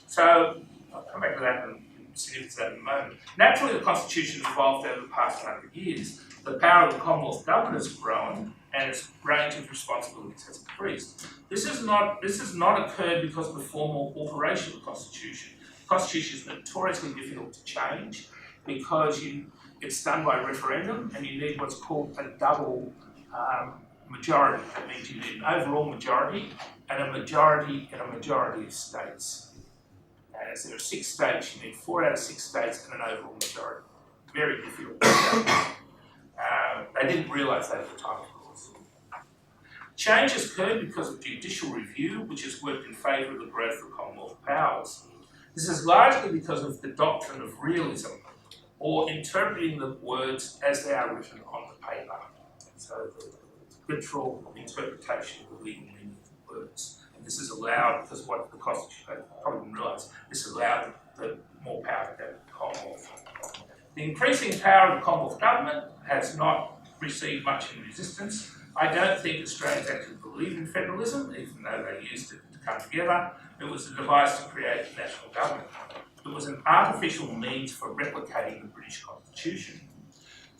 So, I'll come back to that and see if it's that in a moment. Naturally, the Constitution evolved over the past 100 years. The power of the Commonwealth government has grown, and its range of responsibilities has increased. This has not occurred because of the formal alteration of the Constitution. The Constitution is notoriously difficult to change because it's done by referendum, and you need what's called a double majority. That means you need an overall majority and a majority in a majority of states. And as there are 6 states, you need 4 out of 6 states and an overall majority. Very difficult. They didn't realise that at the time, of course. Change has occurred because of judicial review, which has worked in favour of the growth of Commonwealth powers. This is largely because of the doctrine of realism, or interpreting the words as they are written on the paper. So the literal interpretation of the legal meaning of the words. And this is allowed, because what the Constitution, I probably didn't realise, this allowed the more power to go to the Commonwealth. The increasing power of the Commonwealth government has not received much in resistance. I don't think Australians actually believe in federalism, even though they used it to come together. It was a device to create a national government. It was an artificial means for replicating the British Constitution.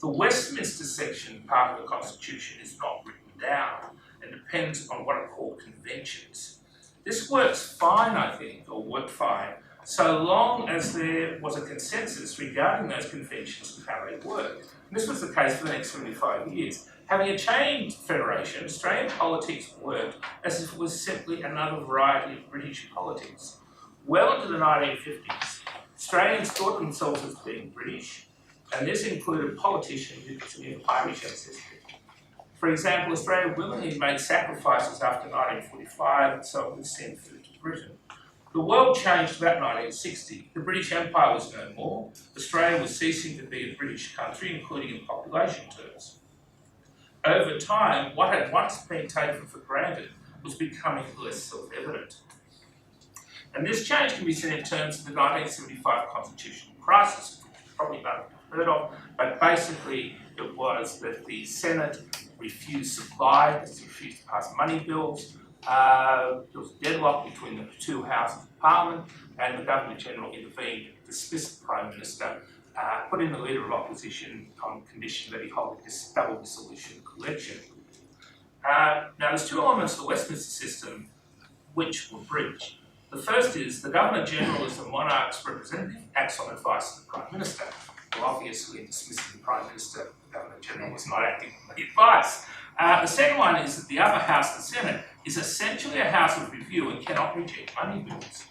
The Westminster section part of the Constitution is not written down and depends on what are called conventions. This works fine, I think, or worked fine, so long as there was a consensus regarding those conventions and how they worked. And this was the case for the next 75 years. Having a chained federation, Australian politics worked as if it was simply another variety of British politics. Well into the 1950s, Australians thought themselves as being British, and this included politicians with Irish ancestry. For example, Australia willingly made sacrifices after 1945 and so it was sent food to Britain. The world changed about 1960. The British Empire was no more. Australia was ceasing to be a British country, including in population terms. Over time, what had once been taken for granted was becoming less self-evident. And this change can be seen in terms of the 1975 constitutional crisis, which probably none of you have heard of, but basically it was that the Senate refused supply, it refused to pass money bills. There was a deadlock between the two houses of Parliament, and the Governor-General intervened, dismissed the Prime Minister, put in the Leader of Opposition on condition that he hold this double dissolution election. Now there's two elements of the Westminster system which were breached. The first is the Governor-General is the monarch's representative, acts on advice of the Prime Minister. Well, obviously, in dismissing the Prime Minister, the Governor-General was not acting on the advice. The second one is that the upper house, the Senate, is essentially a house of review and cannot reject money bills.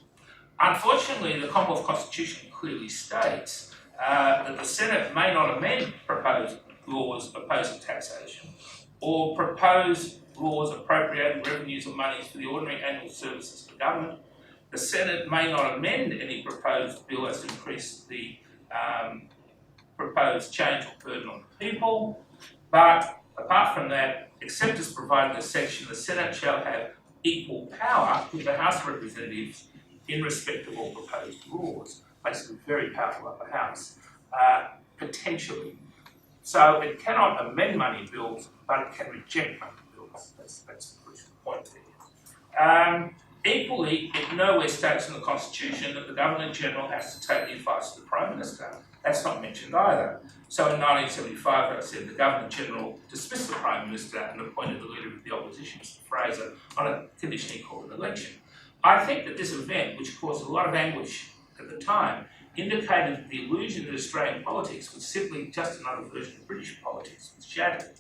Unfortunately, the Commonwealth Constitution clearly states that the Senate may not amend proposed laws opposing taxation or propose laws appropriating revenues or monies for the ordinary annual services of the government. The Senate may not amend any proposed bill as to increase the proposed change or burden on the people, but apart from that, except as provided in the section, the Senate shall have equal power with the House of Representatives in respect of all proposed laws. Basically, very powerful upper house, potentially. So it cannot amend money bills, but it can reject money bills. That's the crucial point there. Equally, it nowhere states in the Constitution that the Governor-General has to take the advice of the Prime Minister. That's not mentioned either. So in 1975, as I said, the Governor-General dismissed the Prime Minister and appointed the Leader of the Opposition, Mr. Fraser, on a condition he called an election. I think that this event, which caused a lot of anguish at the time, indicated that the illusion that Australian politics was simply just another version of British politics was shattered.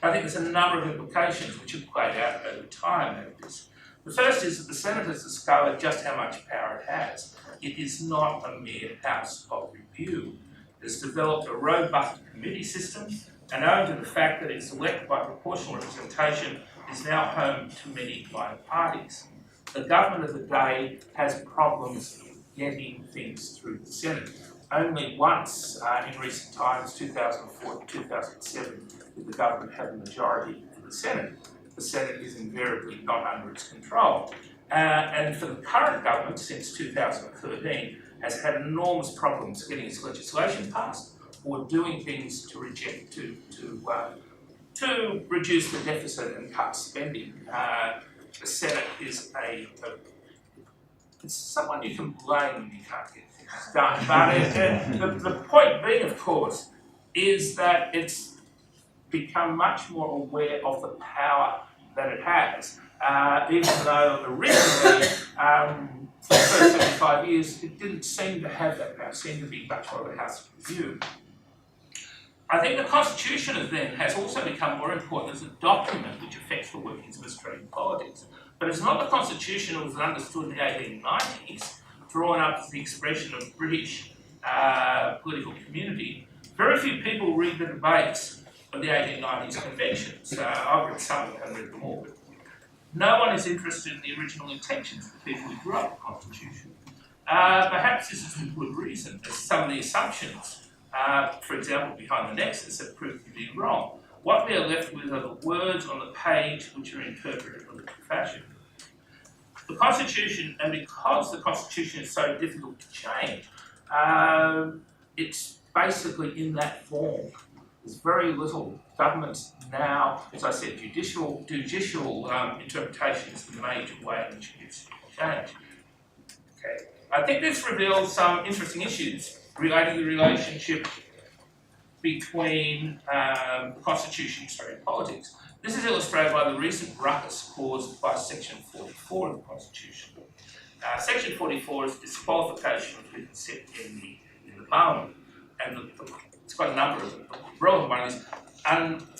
I think there's a number of implications which have played out over time out of this. The first is that the Senate has discovered just how much power it has. It is not a mere house of review. It has developed a robust committee system, and owing to the fact that it's elected by proportional representation, is now home to many minor parties. The government of the day has problems getting things through the Senate. Only once in recent times, 2004 to 2007, did the government have a majority in the Senate. The Senate is invariably not under its control. And for the current government, since 2013, has had enormous problems getting its legislation passed or doing things to reduce the deficit and cut spending. The Senate is it's someone you can blame when you can't get things done. But the point being, of course, is that it's become much more aware of the power that it has, even though originally, for the first 75 years, it didn't seem to have that power. It seemed to be much more of a house of review. I think the Constitution then has also become more important as a document which affects the workings of Australian politics. But it's not the Constitution that was understood in the 1890s, drawn up as the expression of British political community. Very few people read the debates of the 1890s conventions. I've read some of them, haven't read them all. No one is interested in the original intentions of the people who drew up the Constitution. Perhaps this is for good reason, as some of the assumptions, for example, behind the nexus have proved to be wrong. What we are left with are the words on the page which are interpreted in a literal fashion. The Constitution, and because the Constitution is so difficult to change, it's basically in that form. There's very little governments now, as I said, judicial interpretation is the major way in which it gets changed. Okay. I think this reveals some interesting issues relating to the relationship between the Constitution and Australian politics. This is illustrated by the recent ruckus caused by Section 44 of the Constitution. Section 44 is disqualification of who can sit in the Parliament, and it's got a number of them. The relevant one is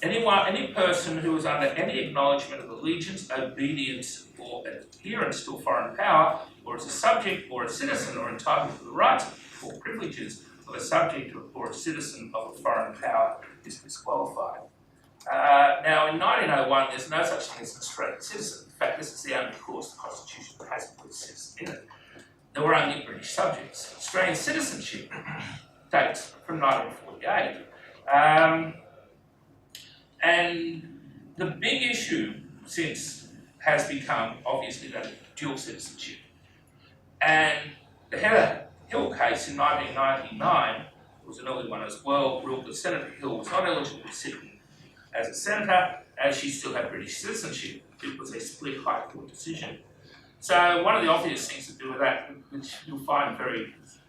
any person who is under any acknowledgement of allegiance, obedience, or adherence to a foreign power, or is a subject or a citizen, or entitled to the rights or privileges of a subject or a citizen of a foreign power, is disqualified. Now, in 1901, there's no such thing as an Australian citizen. In fact, this is the only clause the Constitution that hasn't put citizen in it. There were only British subjects. Australian citizenship dates from 1948. And the big issue since has become, obviously, that of dual citizenship. And the Hill case in 1999 was an early one as well, ruled that Senator Hill was not eligible to sit as a senator, as she still had British citizenship. It was a split High Court decision. So one of the obvious things to do with that, which you'll find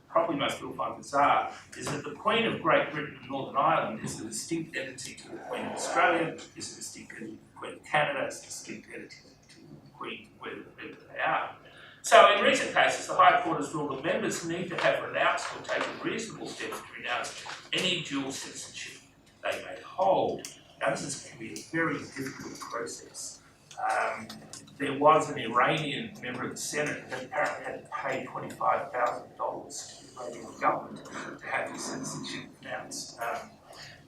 probably most people find bizarre, is that the Queen of Great Britain and Northern Ireland is a distinct entity to the Queen of Australia, is a distinct entity to the Queen of Canada, is a distinct entity to the Queen wherever they are. So in recent cases, the High Court has ruled that members need to have renounced or taken reasonable steps to renounce any dual citizenship they may hold. Now this can be a very difficult process. There was an Iranian member of the Senate that apparently had to pay $25,000 to the Iranian government to have his citizenship renounced.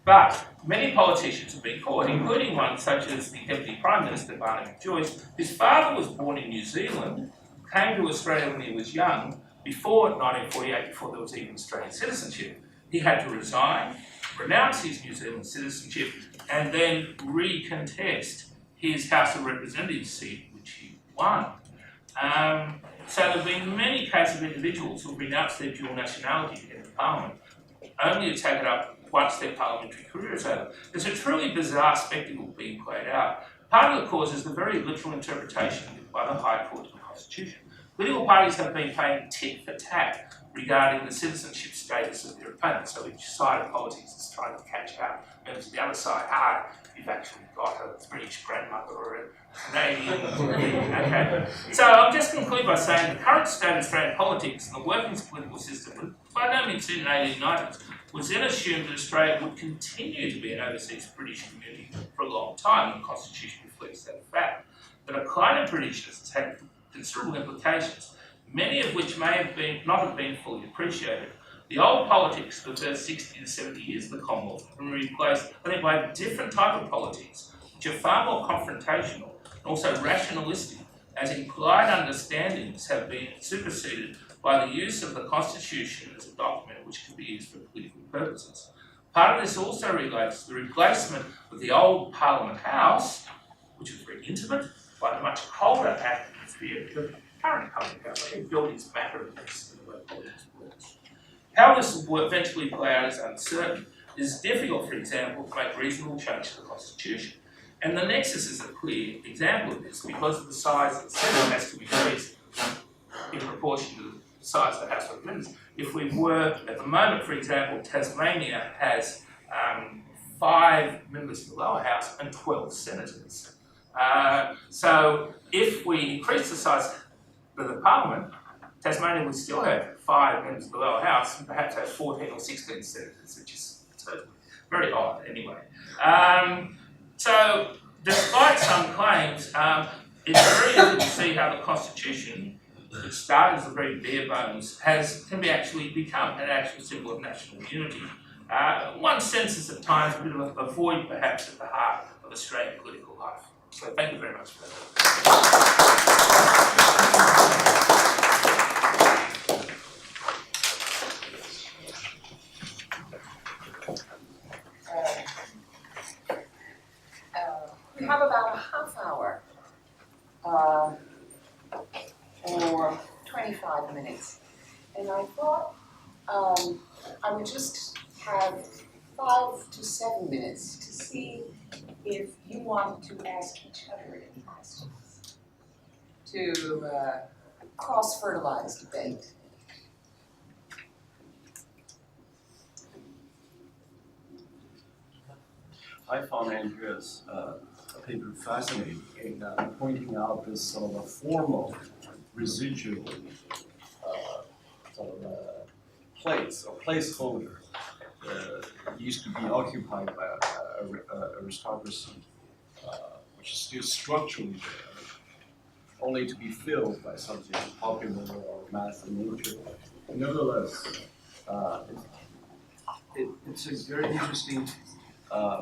But many politicians have been caught, including one such as the Deputy Prime Minister, Barnaby Joyce. His father was born in New Zealand, came to Australia when he was young, before 1948, before there was even Australian citizenship. He had to resign, renounce his New Zealand citizenship, and then recontest his House of Representatives seat, which he won. So there have been many cases of individuals who have renounced their dual nationality in the Parliament, only to take it up once their parliamentary career is over. There's a truly bizarre spectacle being played out. Part of the cause is the very literal interpretation by the High Court of the Constitution. Political parties have been playing tit for tat regarding the citizenship status of their opponents. So each side of politics is trying to catch out members of the other side. You've actually got a British grandmother or a Canadian. Okay. So I'll just conclude by saying the current state of Australian politics and the workings of the political system, by no means in the 1890s, was then assumed that Australia would continue to be an overseas British community for a long time, and the Constitution reflects that fact. But a kind of Britishness has had considerable implications, many of which may have not have been fully appreciated. The old politics of the first 60 to 70 years of the Commonwealth have been replaced, I think, by a different type of politics, which are far more confrontational and also rationalistic, as implied understandings have been superseded by the use of the Constitution as a document which can be used for political purposes. Part of this also relates to the replacement of the old Parliament House, which was very intimate, by the much colder atmosphere of the current Parliament House. I think buildings matter in the way politics works. How this will eventually play out is uncertain. It is difficult, for example, to make reasonable change to the Constitution. And the Nexus is a clear example of this, because of the size of the Senate has to increase in proportion to the size of the House of Representatives. If we were, at the moment, for example, Tasmania has 5 members of the lower house and 12 senators. So if we increase the size of the Parliament, Tasmania would still have 5 members of the lower house and perhaps have 14 or 16 senators, which is very odd anyway. So despite some claims, it's very easy to see how the Constitution, which started as a very bare bones, can be actually become an actual symbol of national unity. One senses at times a bit of a void perhaps at the heart of Australian political life. So thank you very much for that. for 25 minutes. And I thought I would just have 5 to 7 minutes to see if you want to ask each other any questions. To cross-fertilize debate. I found Andrea's paper fascinating in pointing out this sort of a formal residual sort of place or placeholder used to be occupied by aristocracy, which is still structurally there, only to be filled by something popular or mass in nature. Nevertheless, it's a very interesting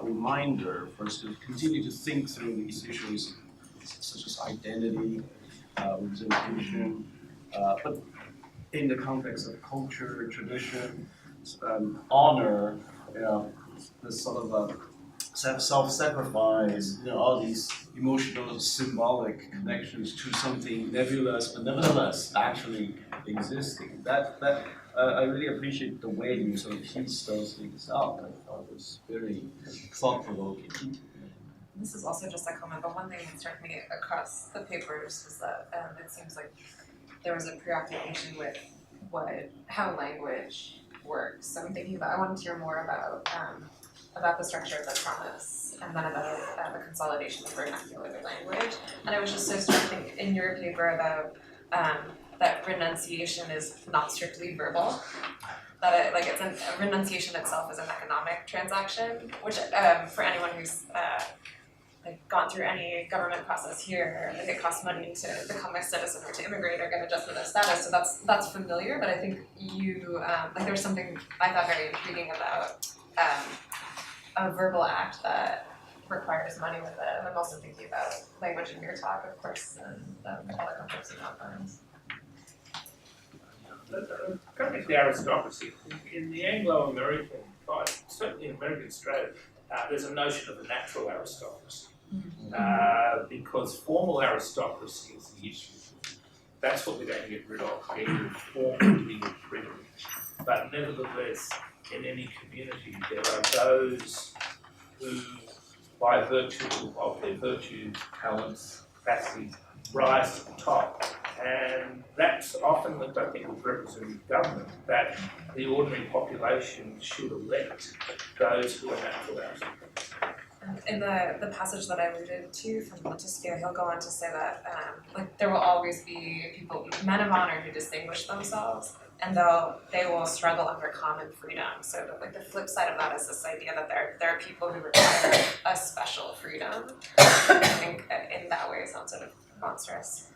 reminder for us to continue to think through these issues such as identity, representation, but in the context of culture, tradition, honor, this sort of self-sacrifice, all these emotional, symbolic connections to something nebulous, but nevertheless actually existing. I really appreciate the way you sort of piece those things out. I thought it was very thought-provoking. This is also just a comment, but one thing that struck me across the papers was that it seems like there was a preoccupation with how language works. So I'm thinking I wanted to hear more about the structure of the promise and then about the consolidation of vernacular language. And I was just so struck in your paper about that renunciation is not strictly verbal. That renunciation itself is an economic transaction, which for anyone who's gone through any government process here, it costs money to become a citizen or to immigrate or get adjustment of status. So that's familiar, but I think you there's something I thought very intriguing about a verbal act that requires money with it. And I'm also thinking about language in your talk, of course, and other concepts and outcomes. Going back to the aristocracy, in the Anglo-American thought, certainly in American Australia, there's a notion of a natural aristocracy. Because formal aristocracy is the issue. That's what we're going to get rid of, getting formal legal privilege. But nevertheless, in any community, there are those who, by virtue of their virtues, talents, capacities, rise to the top. And that's often linked, I think, with representative government, that the ordinary population should elect those who are natural aristocrats. In the passage that I alluded to from Montesquieu, he'll go on to say that there will always be people, men of honor, who distinguish themselves, and they will struggle under common freedom. So the flip side of that is this idea that there are people who require a special freedom. I think in that way it sounds sort of monstrous.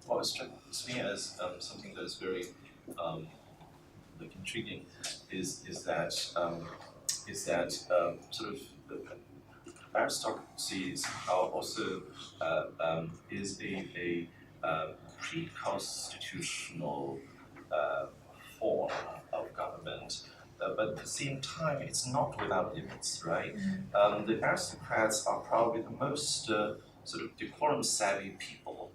What was strikes me as something that is very intriguing is that sort of the aristocracy somehow also is a pre-constitutional form of government, but at the same time it's not without limits, right? The aristocrats are probably the most sort of decorum-savvy people.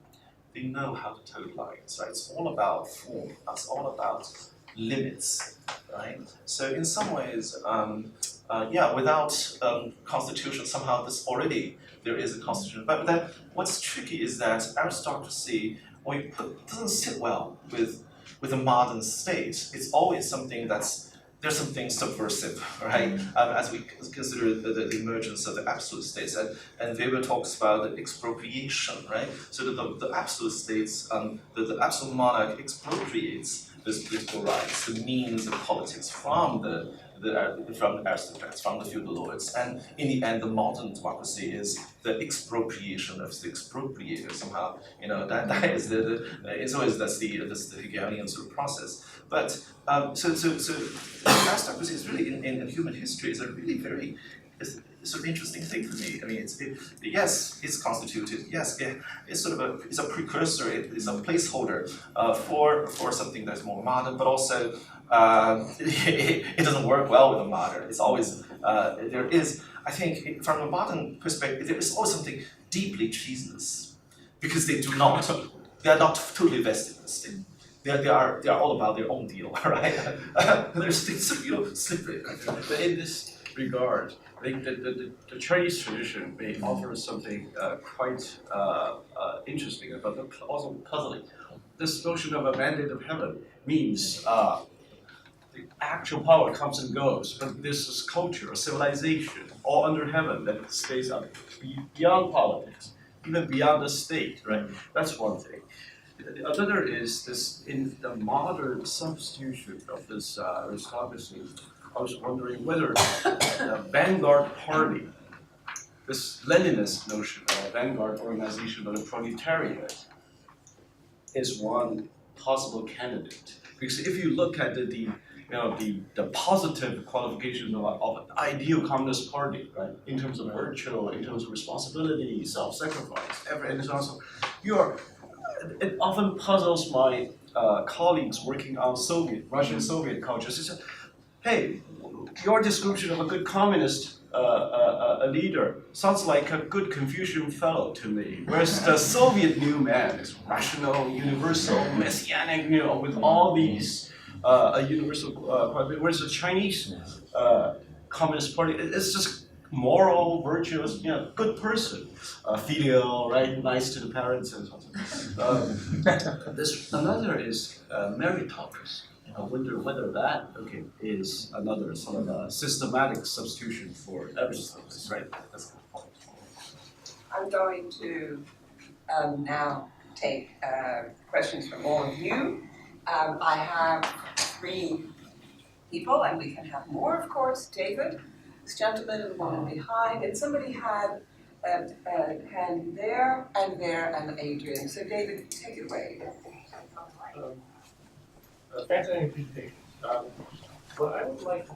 They know how to toe lines, right? It's all about form. It's all about limits, right? So in some ways, without constitution, somehow there is a constitution. But then what's tricky is that aristocracy, doesn't sit well with a modern state. It's always something there's something subversive, right? As we consider the emergence of the absolute states, and Weber talks about the expropriation, right? So the absolute states, the absolute monarch expropriates those political rights, the means of politics from the aristocrats, from the feudal lords, and in the end, the modern democracy is the expropriation of the expropriator. Somehow, that is it's always that's the Hegelian sort of process. But so aristocracy is really in human history is a really very sort of interesting thing for me. I mean, yes, it's constituted. Yes, it's sort of it's a precursor. It's a placeholder for something that's more modern, but also. It doesn't work well with the modern. It's always there is. I think from a modern perspective, there is always something deeply treasonous because they do not they are not totally vested in the state. They are all about their own deal, right? There's things slippery. But in this regard, I think the Chinese tradition may offer something quite interesting, but also puzzling. This notion of a mandate of heaven means the actual power comes and goes, but this is culture, civilization, all under heaven that stays up beyond politics, even beyond the state, right? That's one thing. The other is this, in the modern substitution of this aristocracy, I was wondering whether the vanguard party, this Leninist notion of a vanguard organization of the proletariat, is one possible candidate. Because if you look at the positive qualifications of an ideal communist party, right, in terms of virtue, in terms of responsibility, self-sacrifice, and so on, it often puzzles my colleagues working on Russian Soviet cultures. It's hey, your description of a good communist a leader sounds like a good Confucian fellow to me, whereas the Soviet new man is rational, universal, messianic, with all these universal qualities, whereas the Chinese Communist Party is just moral, virtuous, good person, filial, right, nice to the parents and so on. This another is meritocracy. I wonder whether that is another sort of a systematic substitution for Aristocracy, right? That's a good point. I'm going to now take questions from all of you. I have 3 people, and we can have more, of course. David, this gentleman and the woman behind, and somebody had a hand there, and Adrian. So David, take it away. Fascinating presentation. What I would like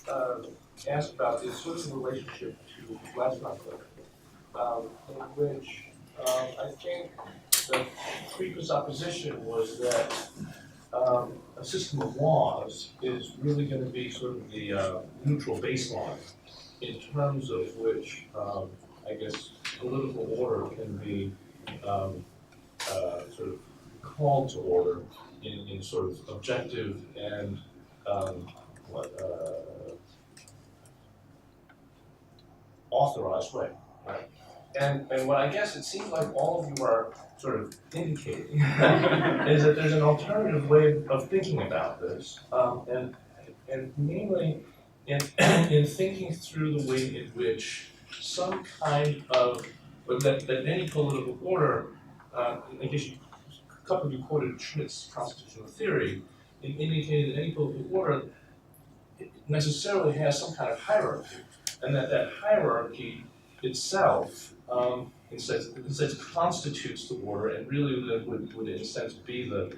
to ask about is sort of the relationship to last conflict, in which I think the presupposition was that a system of laws is really going to be sort of the neutral baseline in terms of which, I guess, political order can be sort of called to order in sort of objective and authorized way, right? And what I guess it seems like all of you are sort of indicating is that there's an alternative way of thinking about this, and namely in thinking through the way in which some kind of that any political order, I guess a couple of you quoted Schmitt's constitutional theory, in indicating that any political order necessarily has some kind of hierarchy, and that hierarchy itself, in a sense, constitutes the order, and really would in a sense be the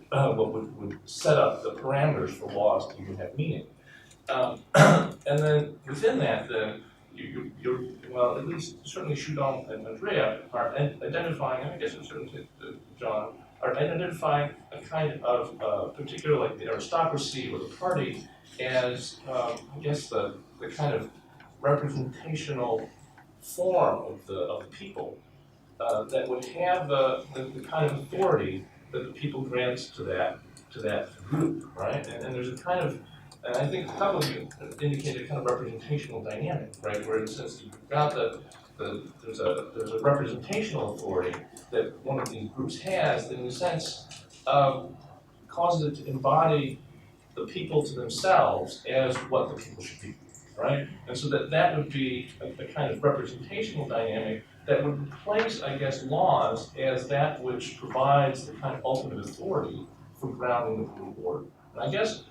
what would set up the parameters for laws to even have meaning. And then within that, then you're well, at least certainly Xudong and Andrea are identifying, and I guess certainly John, are identifying a kind of particular, like the aristocracy or the party as I guess the kind of representational form of the people that would have the kind of authority that the people grant to that group, right? And there's a kind of, and I think a couple of you indicated a kind of representational dynamic, right? Where in a sense you've got there's a representational authority that one of these groups has that in a sense causes it to embody the people to themselves as what the people should be, right? And so that would be a kind of representational dynamic that would replace, I guess, laws as that which provides the kind of ultimate authority for grounding the political order. And I guess,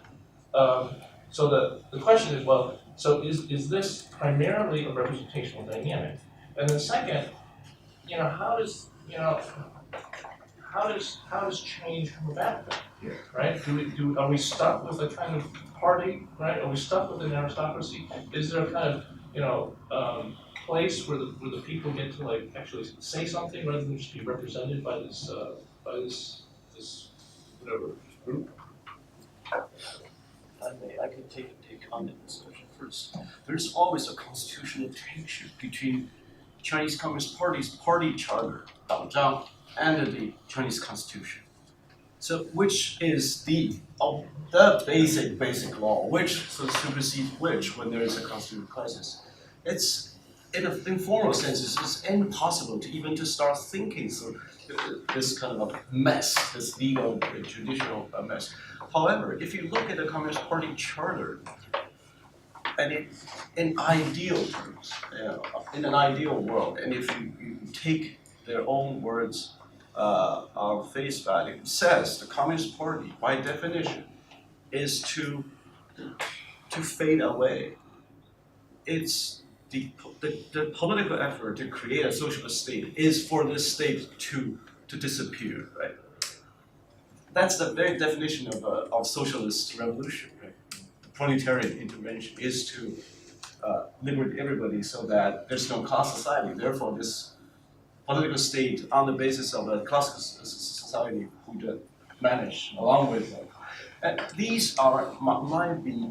so the question is, well, so is this primarily a representational dynamic? And then second, how does change come about then here, right? Are we stuck with a kind of party, right? Are we stuck with an aristocracy? Is there a kind of, place where the people get to like actually say something rather than just be represented by this whatever group? I can take on that discussion first. There's always a constitutional tension between Chinese Communist Party's party charter, Zhang, and the Chinese Constitution. So which is the basic law, which supersedes which when there is a constitutional crisis? It's in a informal sense, it's impossible to even to start thinking through this kind of a mess, this legal, judicial mess. However, if you look at the Communist Party charter, and in ideal terms, in an ideal world, and if you take their own words on face value, it says the Communist Party, by definition, is to fade away. It's the political effort to create a socialist state is for this state to disappear, right? That's the very definition of socialist revolution, right? Proletarian intervention is to liberate everybody so that there's no class society. Therefore, this political state on the basis of a class society would manage along with them. And these might be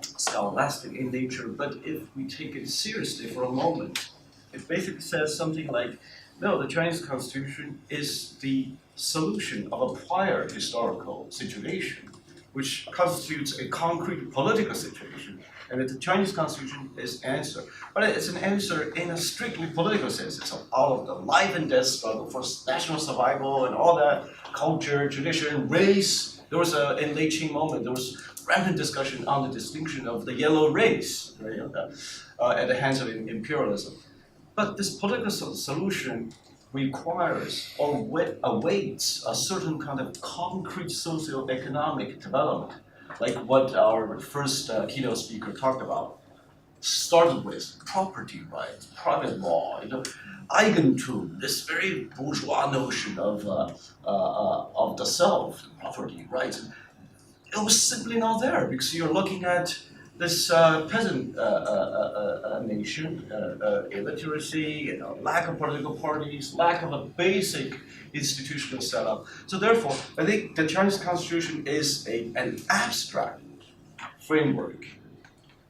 scholastic in nature, but if we take it seriously for a moment, it basically says something like, no, the Chinese Constitution is the solution of a prior historical situation, which constitutes a concrete political situation, and that the Chinese Constitution is answer. But it's an answer in a strictly political sense. It's all of the life and death struggle for national survival and all that, culture, tradition, race. There was in Lei Qing moment, there was rampant discussion on the distinction of the yellow race, right, at the hands of imperialism. But this political solution requires or awaits a certain kind of concrete socio-economic development, like what our first keynote speaker talked about. Started with property rights, private law, Eigentum, this very bourgeois notion of the self, property rights. It was simply not there because you're looking at this peasant nation, illiteracy, lack of political parties, lack of a basic institutional setup. So therefore, I think the Chinese Constitution is an abstract framework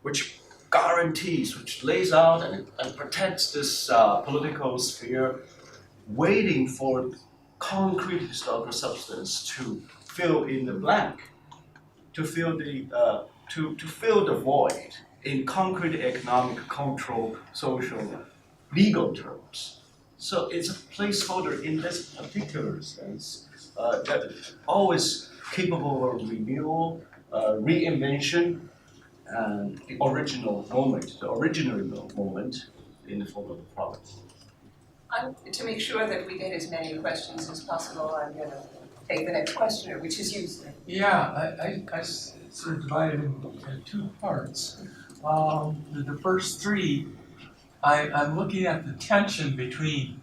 which guarantees, which lays out and protects this political sphere, waiting for concrete historical substance to fill in the blank, to fill the void in concrete economic, cultural, social, legal terms. So it's a placeholder in this particular sense that always capable of renewal, reinvention, and the original moment in the form of the province. To make sure that we get as many questions as possible, I'm going to take the next questioner, which is you, sir. Yeah, I sort of divided in two parts. The first three, I'm looking at the tension between,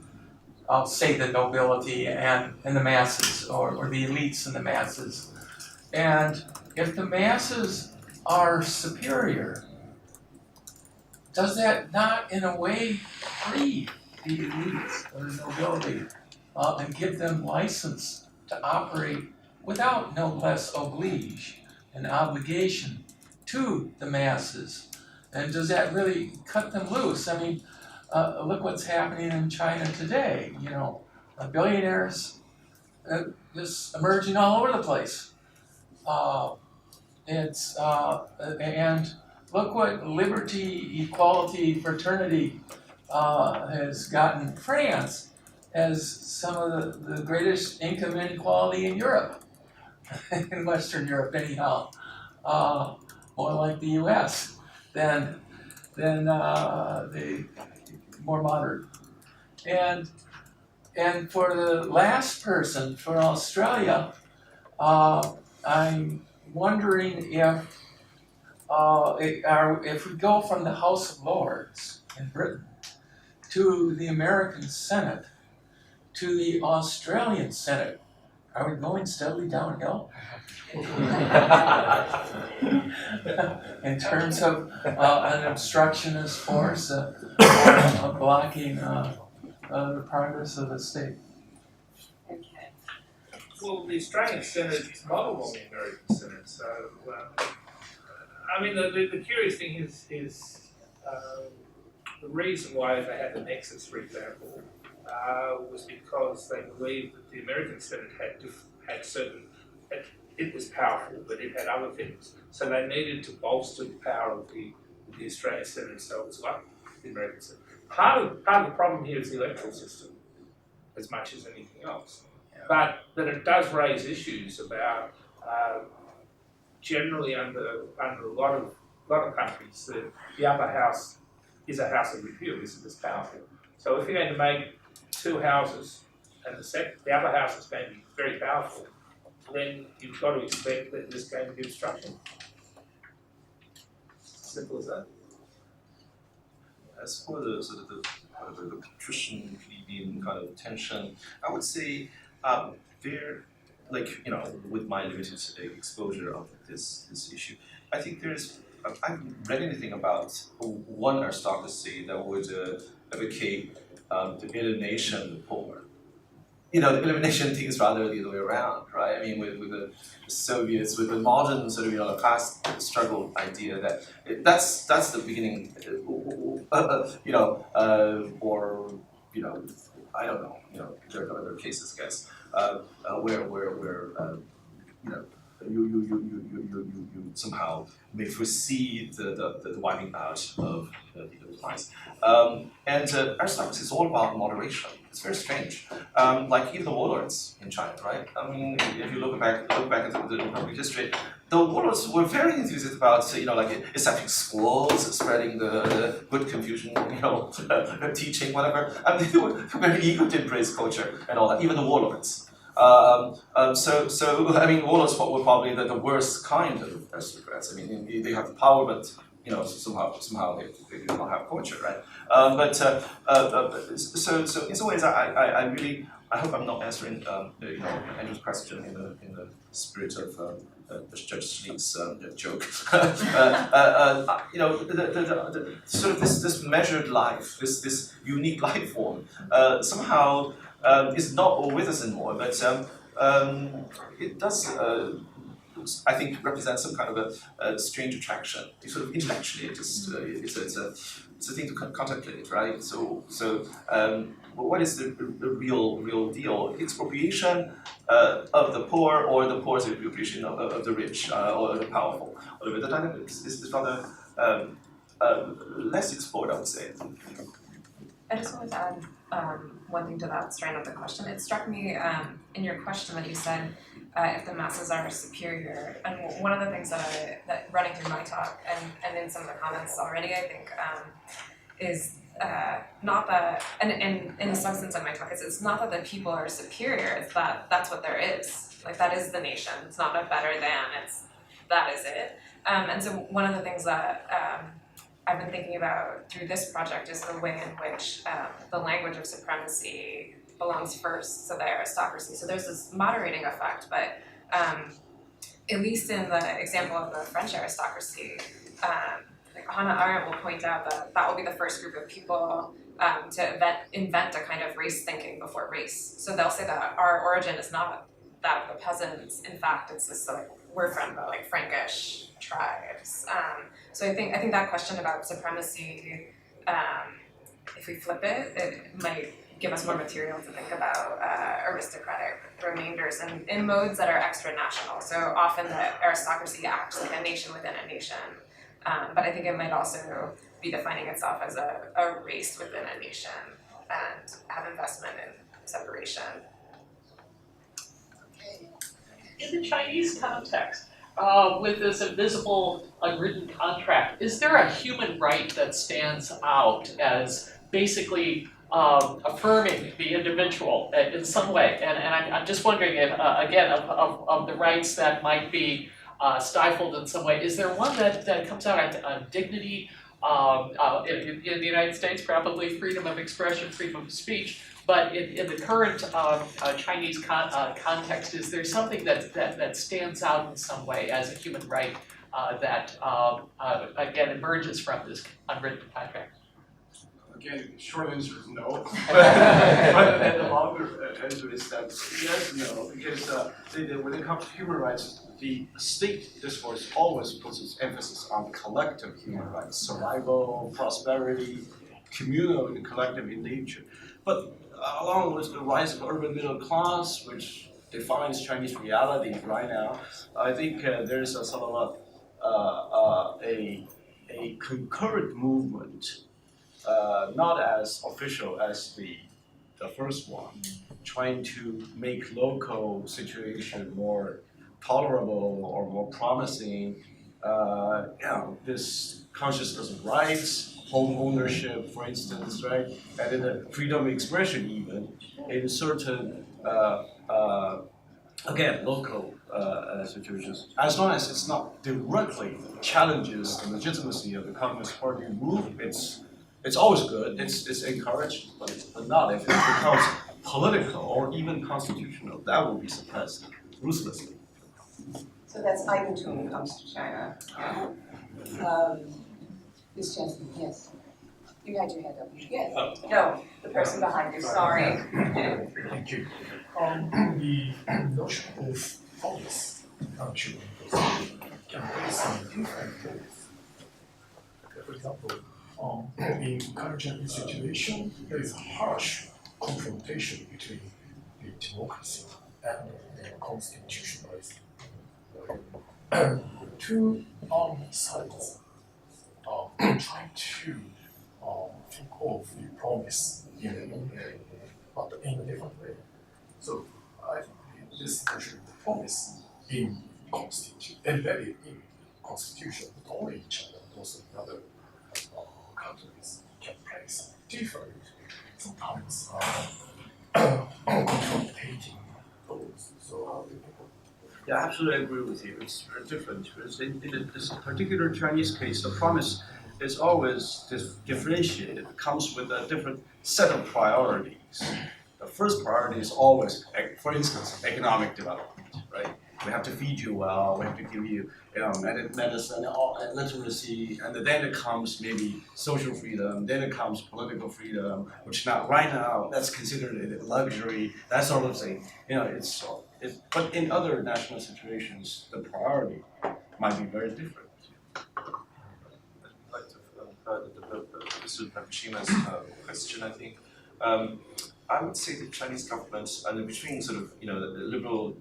I'll say, the nobility and the masses, or the elites and the masses. And if the masses are superior, does that not, in a way, free the elites or the nobility and give them license to operate without noblesse oblige, an obligation to the masses? And does that really cut them loose? I mean, look what's happening in China today. Billionaires just emerging all over the place. And look what liberty, equality, fraternity has gotten. France has some of the greatest income inequality in Europe, in Western Europe anyhow, more like the US than the more moderate. And for the last person, for Australia, I'm wondering if we go from the House of Lords in Britain to the American Senate to the Australian Senate, are we going steadily downhill? In terms of an obstructionist force blocking the progress of the state. Okay. Well, the Australian Senate modelled on the American Senate, so I mean the curious thing is the reason why they had the Nexus, for example, was because they believed that the American Senate it was powerful, but it had other things. So they needed to bolster the power of the Australian Senate, so it was like the American Senate. Part of the problem here is the electoral system, as much as anything else. But it does raise issues about generally under a lot of countries, the upper house is a house of review, isn't as powerful. So if you're going to make two houses and the upper house is going to be very powerful, then you've got to expect that there's going to be obstruction. Simple as that. As for the sort of the patrician plebeian kind of tension, I would say there, like with my limited exposure of this issue, I think there's I haven't read anything about one aristocracy that would advocate the alienation of the poor. The elimination thing is rather the other way around, right? I mean, with the Soviets, with the modern sort of class struggle idea that's the beginning, or I don't know, there are other cases, I guess, where you somehow may foresee the wiping out of the class. And aristocracy is all about moderation. It's very strange. Like even the warlords in China, right? I mean, if you look back at the Republic history, the warlords were very enthusiastic about, establishing schools, spreading the good Confucian, teaching, whatever. I mean, they were very eager to embrace culture and all that. Even the warlords. So I mean, warlords were probably the worst kind of aristocrats. I mean, they have power, but somehow they do not have culture, right? So in some ways, I hope I'm not answering Andrew's question in the spirit of Judge Schlink's joke. The sort of this measured life, this unique life form, somehow. Is not with us anymore, but it does, I think, represent some kind of a strange attraction. Sort of intellectually, it's a thing to contemplate, right? So what is the real deal? Expropriation of the poor, or the poor's expropriation of the rich or the powerful? The dynamic is rather less explored, I would say. I just wanted to add one thing to that strand of the question. It struck me in your question that you said if the masses are superior, and one of the things that running through my talk and in some of the comments already, I think, is not that, and in the substance of my talk, it's not that the people are superior, it's that that's what there is. Like, that is the nation. It's not a better than, that is it. And so one of the things that I've been thinking about through this project is the way in which the language of supremacy belongs first to the aristocracy. So there's this moderating effect, but at least in the example of the French aristocracy, like Hannah Arendt will point out that will be the first group of people to invent a kind of race thinking before race. So they'll say that our origin is not that of the peasants. In fact, it's this we're from the Frankish tribes. So I think that question about supremacy, if we flip it, it might give us more material to think about aristocratic remainders and in modes that are extra-national. So often the aristocracy acts like a nation within a nation, but I think it might also be defining itself as a race within a nation and have investment in separation. In the Chinese context, with this invisible, unwritten contract, is there a human right that stands out as basically affirming the individual in some way? And I'm just wondering if, again, of the rights that might be stifled in some way, is there one that comes out on dignity? In the United States, probably freedom of expression, freedom of speech. But in the current Chinese context, is there something that stands out in some way as a human right that, again, emerges from this unwritten contract? Again, short answer is no. But the longer answer is that yes, no, because when it comes to human rights, the state discourse always puts its emphasis on collective human rights, survival, prosperity, communal and collective in nature. But along with the rise of urban middle class, which defines Chinese reality right now, I think there's a sort of a concurrent movement, not as official as the first one, trying to make local situation more tolerable or more promising. This consciousness of rights, home ownership, for instance, right, and then the freedom of expression even in certain again local situations, as long as it's not directly challenges the legitimacy of the Communist Party rule, it's always good. It's encouraged, but not if it becomes political or even constitutional. That will be suppressed ruthlessly. So that's Eigentum comes to China. Ms. Jensen, yes. You had your hand up. Yes. No, the person behind you, sorry. Thank you. The notion of promise should can be some different ways. For example, in current Chinese situation, there is a harsh confrontation between the democracy and the constitutionalism. Two sides try to think of the promise in a way, but in a different way. So I think this notion of promise in embedded in constitution, not only in China, but also in other countries, can place different, sometimes confronting goals. So Yeah, I absolutely agree with you. It's very different. In this particular Chinese case, the promise is always differentiated. It comes with a different set of priorities. The first priority is always, for instance, economic development, right? We have to feed you well, we have to give you, medicine, literacy, and then it comes maybe social freedom, then it comes political freedom, which right now, that's considered a luxury, that sort of thing. But in other national situations, the priority might be very different. I'd like to pursue Fukushima's question, I think. I would say the Chinese government, and between sort of, the liberal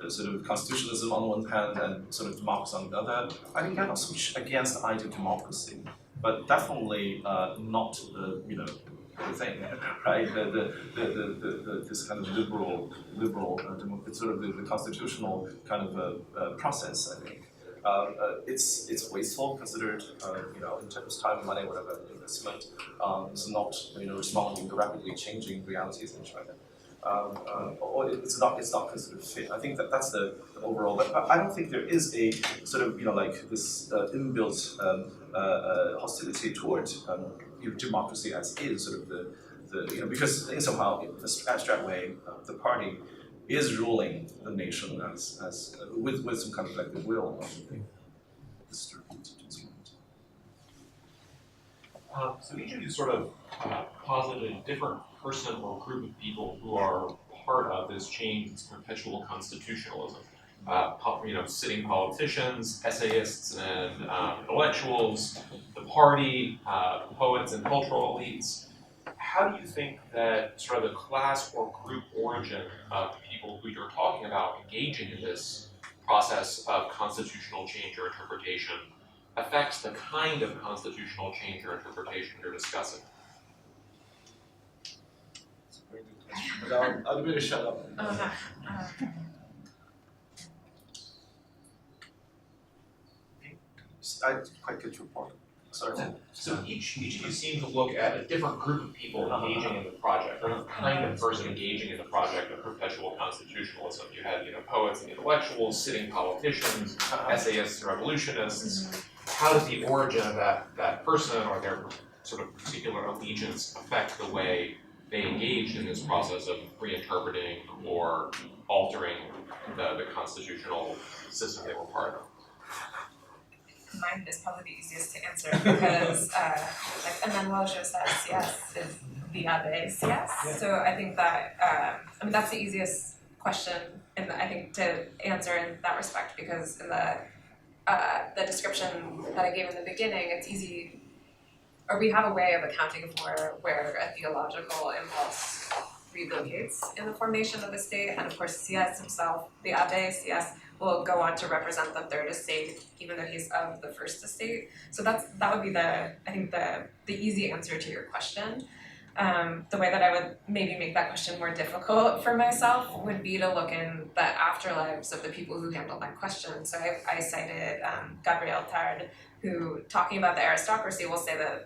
sort of constitutionalism on one hand and sort of democracy on the other, I think they're not so much against the idea of democracy, but definitely not the thing, right? This kind of liberal, sort of the constitutional kind of process, I think. It's wasteful considered, in terms of time, money, whatever investment. It's not, responding to rapidly changing realities in China. Or it's not considered fit. I think that's the overall. But I don't think there is a sort of like this inbuilt hostility towards democracy as is sort of the because I think somehow in the abstract way the party is ruling the nation as with some kind of collective will. I think. So each of you sort of posited a different person or group of people who are part of this change, this perpetual constitutionalism. Sitting politicians, essayists, and intellectuals, the party, poets, and cultural elites. How do you think that sort of the class or group origin of the people who you're talking about engaging in this process of constitutional change or interpretation affects the kind of constitutional change or interpretation you're discussing? It's a very good question. But I'll better shut up. I didn't quite get your point. Sorry. So each of you seem to look at a different group of people engaging in the project, or a kind of person engaging in the project of perpetual constitutionalism. You had, poets and intellectuals, sitting politicians, essayists, revolutionists. How does the origin of that person or their sort of particular allegiance affect the way they engaged in this process of reinterpreting or altering the constitutional system they were part of? Mine is probably the easiest to answer because, and then Melleuish says yes is the yes. Yeah. So I think that that's the easiest question, and I think to answer in that respect because in the description that I gave in the beginning, it's easy, or we have a way of accounting for where a theological impulse relocates in the formation of the state, and of course CS himself, the Abbé CS, will go on to represent the third estate, even though he's of the first estate. So that would be the easy answer to your question. The way that I would maybe make that question more difficult for myself would be to look in the afterlives of the people who handled that question. So I cited Gabriel Tard, who, talking about the aristocracy, will say that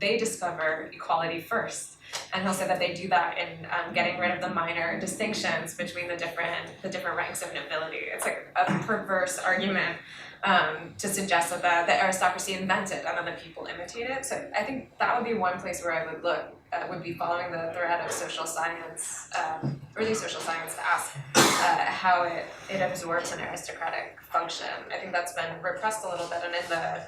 they discover equality first. And he'll say that they do that in getting rid of the minor distinctions between the different ranks of nobility. It's like a perverse argument to suggest that the aristocracy invented and then the people imitate it. So I think that would be one place where I would look, would be following the thread of social science, early social science, to ask how it absorbs an aristocratic function. I think that's been repressed a little bit, and in the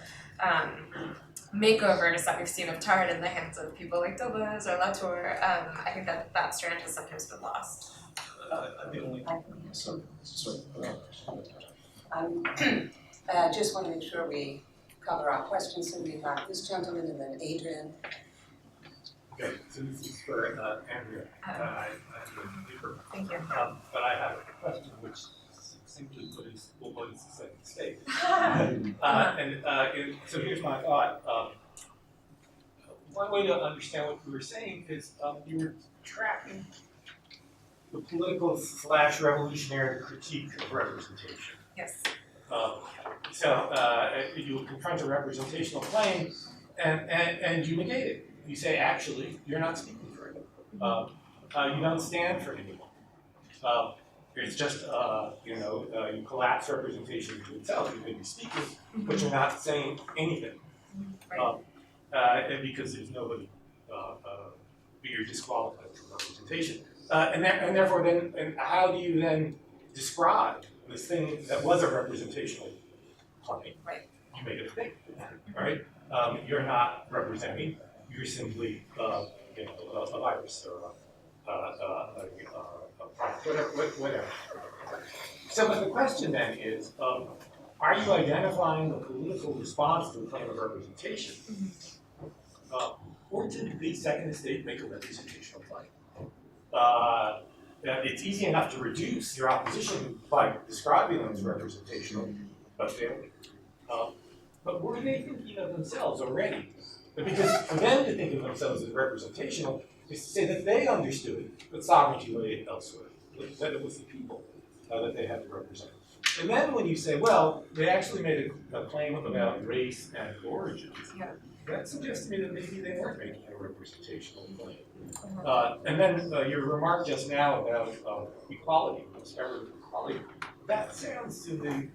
makeovers that we've seen of Tard in the hands of people like Telos or Latour, I think that strand has sometimes been lost. Just want to make sure we cover our questions, so we have this gentleman and then Adrian. Okay, so this is for Andrea. Thank you. But I have a question which simply what is the second state? So here's my thought. One way to understand what you were saying is you were tracking the political / revolutionary critique of representation. Yes. You confront a representational claim and you negate it. You say, actually, you're not speaking for it. You don't stand for anyone. It's just, you collapse representation into itself. You may be speaking, but you're not saying anything. And because there's nobody, you're disqualified from representation. And therefore, then, how do you then describe this thing that was a representational claim? Right. You make it a thing, right? You're not representing. You're simply, a virus or a product, whatever. So, but the question then is, are you identifying the political response to the claim of representation, or did the second estate make a representational claim? It's easy enough to reduce your opposition by describing them as representational, but failing. But were they thinking of themselves already? Because for them to think of themselves as representational is to say that they understood that sovereignty lay elsewhere, that it was the people that they had to represent. And then when you say, well, they actually made a claim about race and origins, that suggests to me that maybe they weren't making a representational claim. And then your remark just now about equality, equality, that sounds to the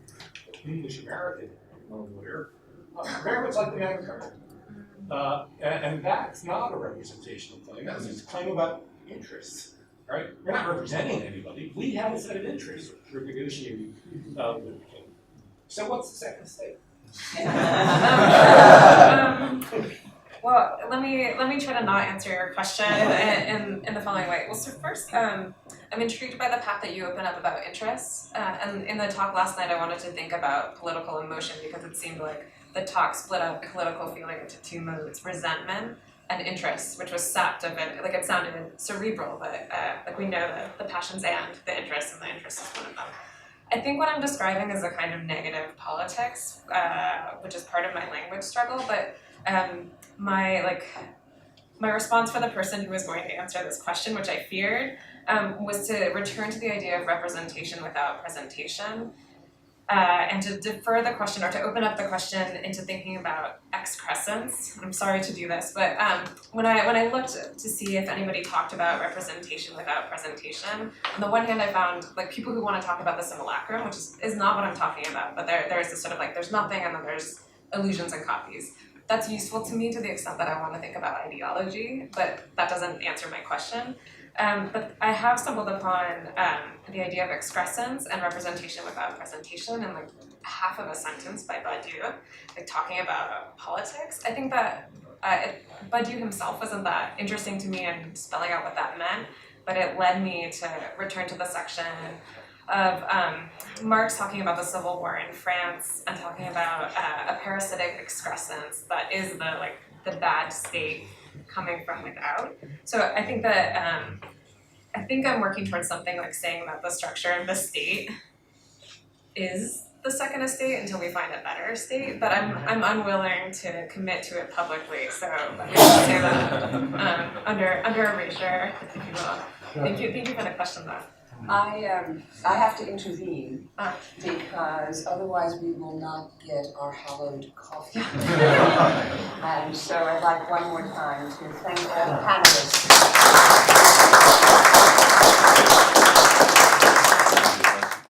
English American lawyer very much like the Magna Carta. And that's not a representational claim. That's just a claim about interests, right? We're not representing anybody. We have a set of interests we're negotiating with the king. So what's the second state? Well, let me try to not answer your question in the following way. Well, so first, I'm intrigued by the path that you open up about interests. And in the talk last night, I wanted to think about political emotion because it seemed like the talk split up political feeling into two modes: resentment and interest, which was sapped of it. Like it sounded cerebral, but like we know the passions and the interests, and the interest is one of them. I think what I'm describing is a kind of negative politics, which is part of my language struggle, but my response for the person who was going to answer this question, which I feared, was to return to the idea of representation without presentation, and to defer the question, or to open up the question into thinking about excrescence. I'm sorry to do this, but when I looked to see if anybody talked about representation without presentation, on the one hand I found like people who want to talk about the simulacrum, which is not what I'm talking about, but there's this sort of like there's nothing and then there's illusions and copies. That's useful to me to the extent that I want to think about ideology, but that doesn't answer my question. But I have stumbled upon the idea of excrescence and representation without presentation in like half of a sentence by Badiou, like talking about politics. I think that Badiou himself wasn't that interesting to me in spelling out what that meant, but it led me to return to the section of Marx talking about the Civil War in France and talking about a parasitic excrescence that is the bad state coming from without. So I think that I think I'm working towards something like saying that the structure of the state is the second estate until we find a better estate, but I'm unwilling to commit to it publicly, so let me just say that under erasure, if you will. Thank you for the question though. I have to intervene because otherwise we will not get our hallowed coffee. And so I'd like one more time to thank all the panelists.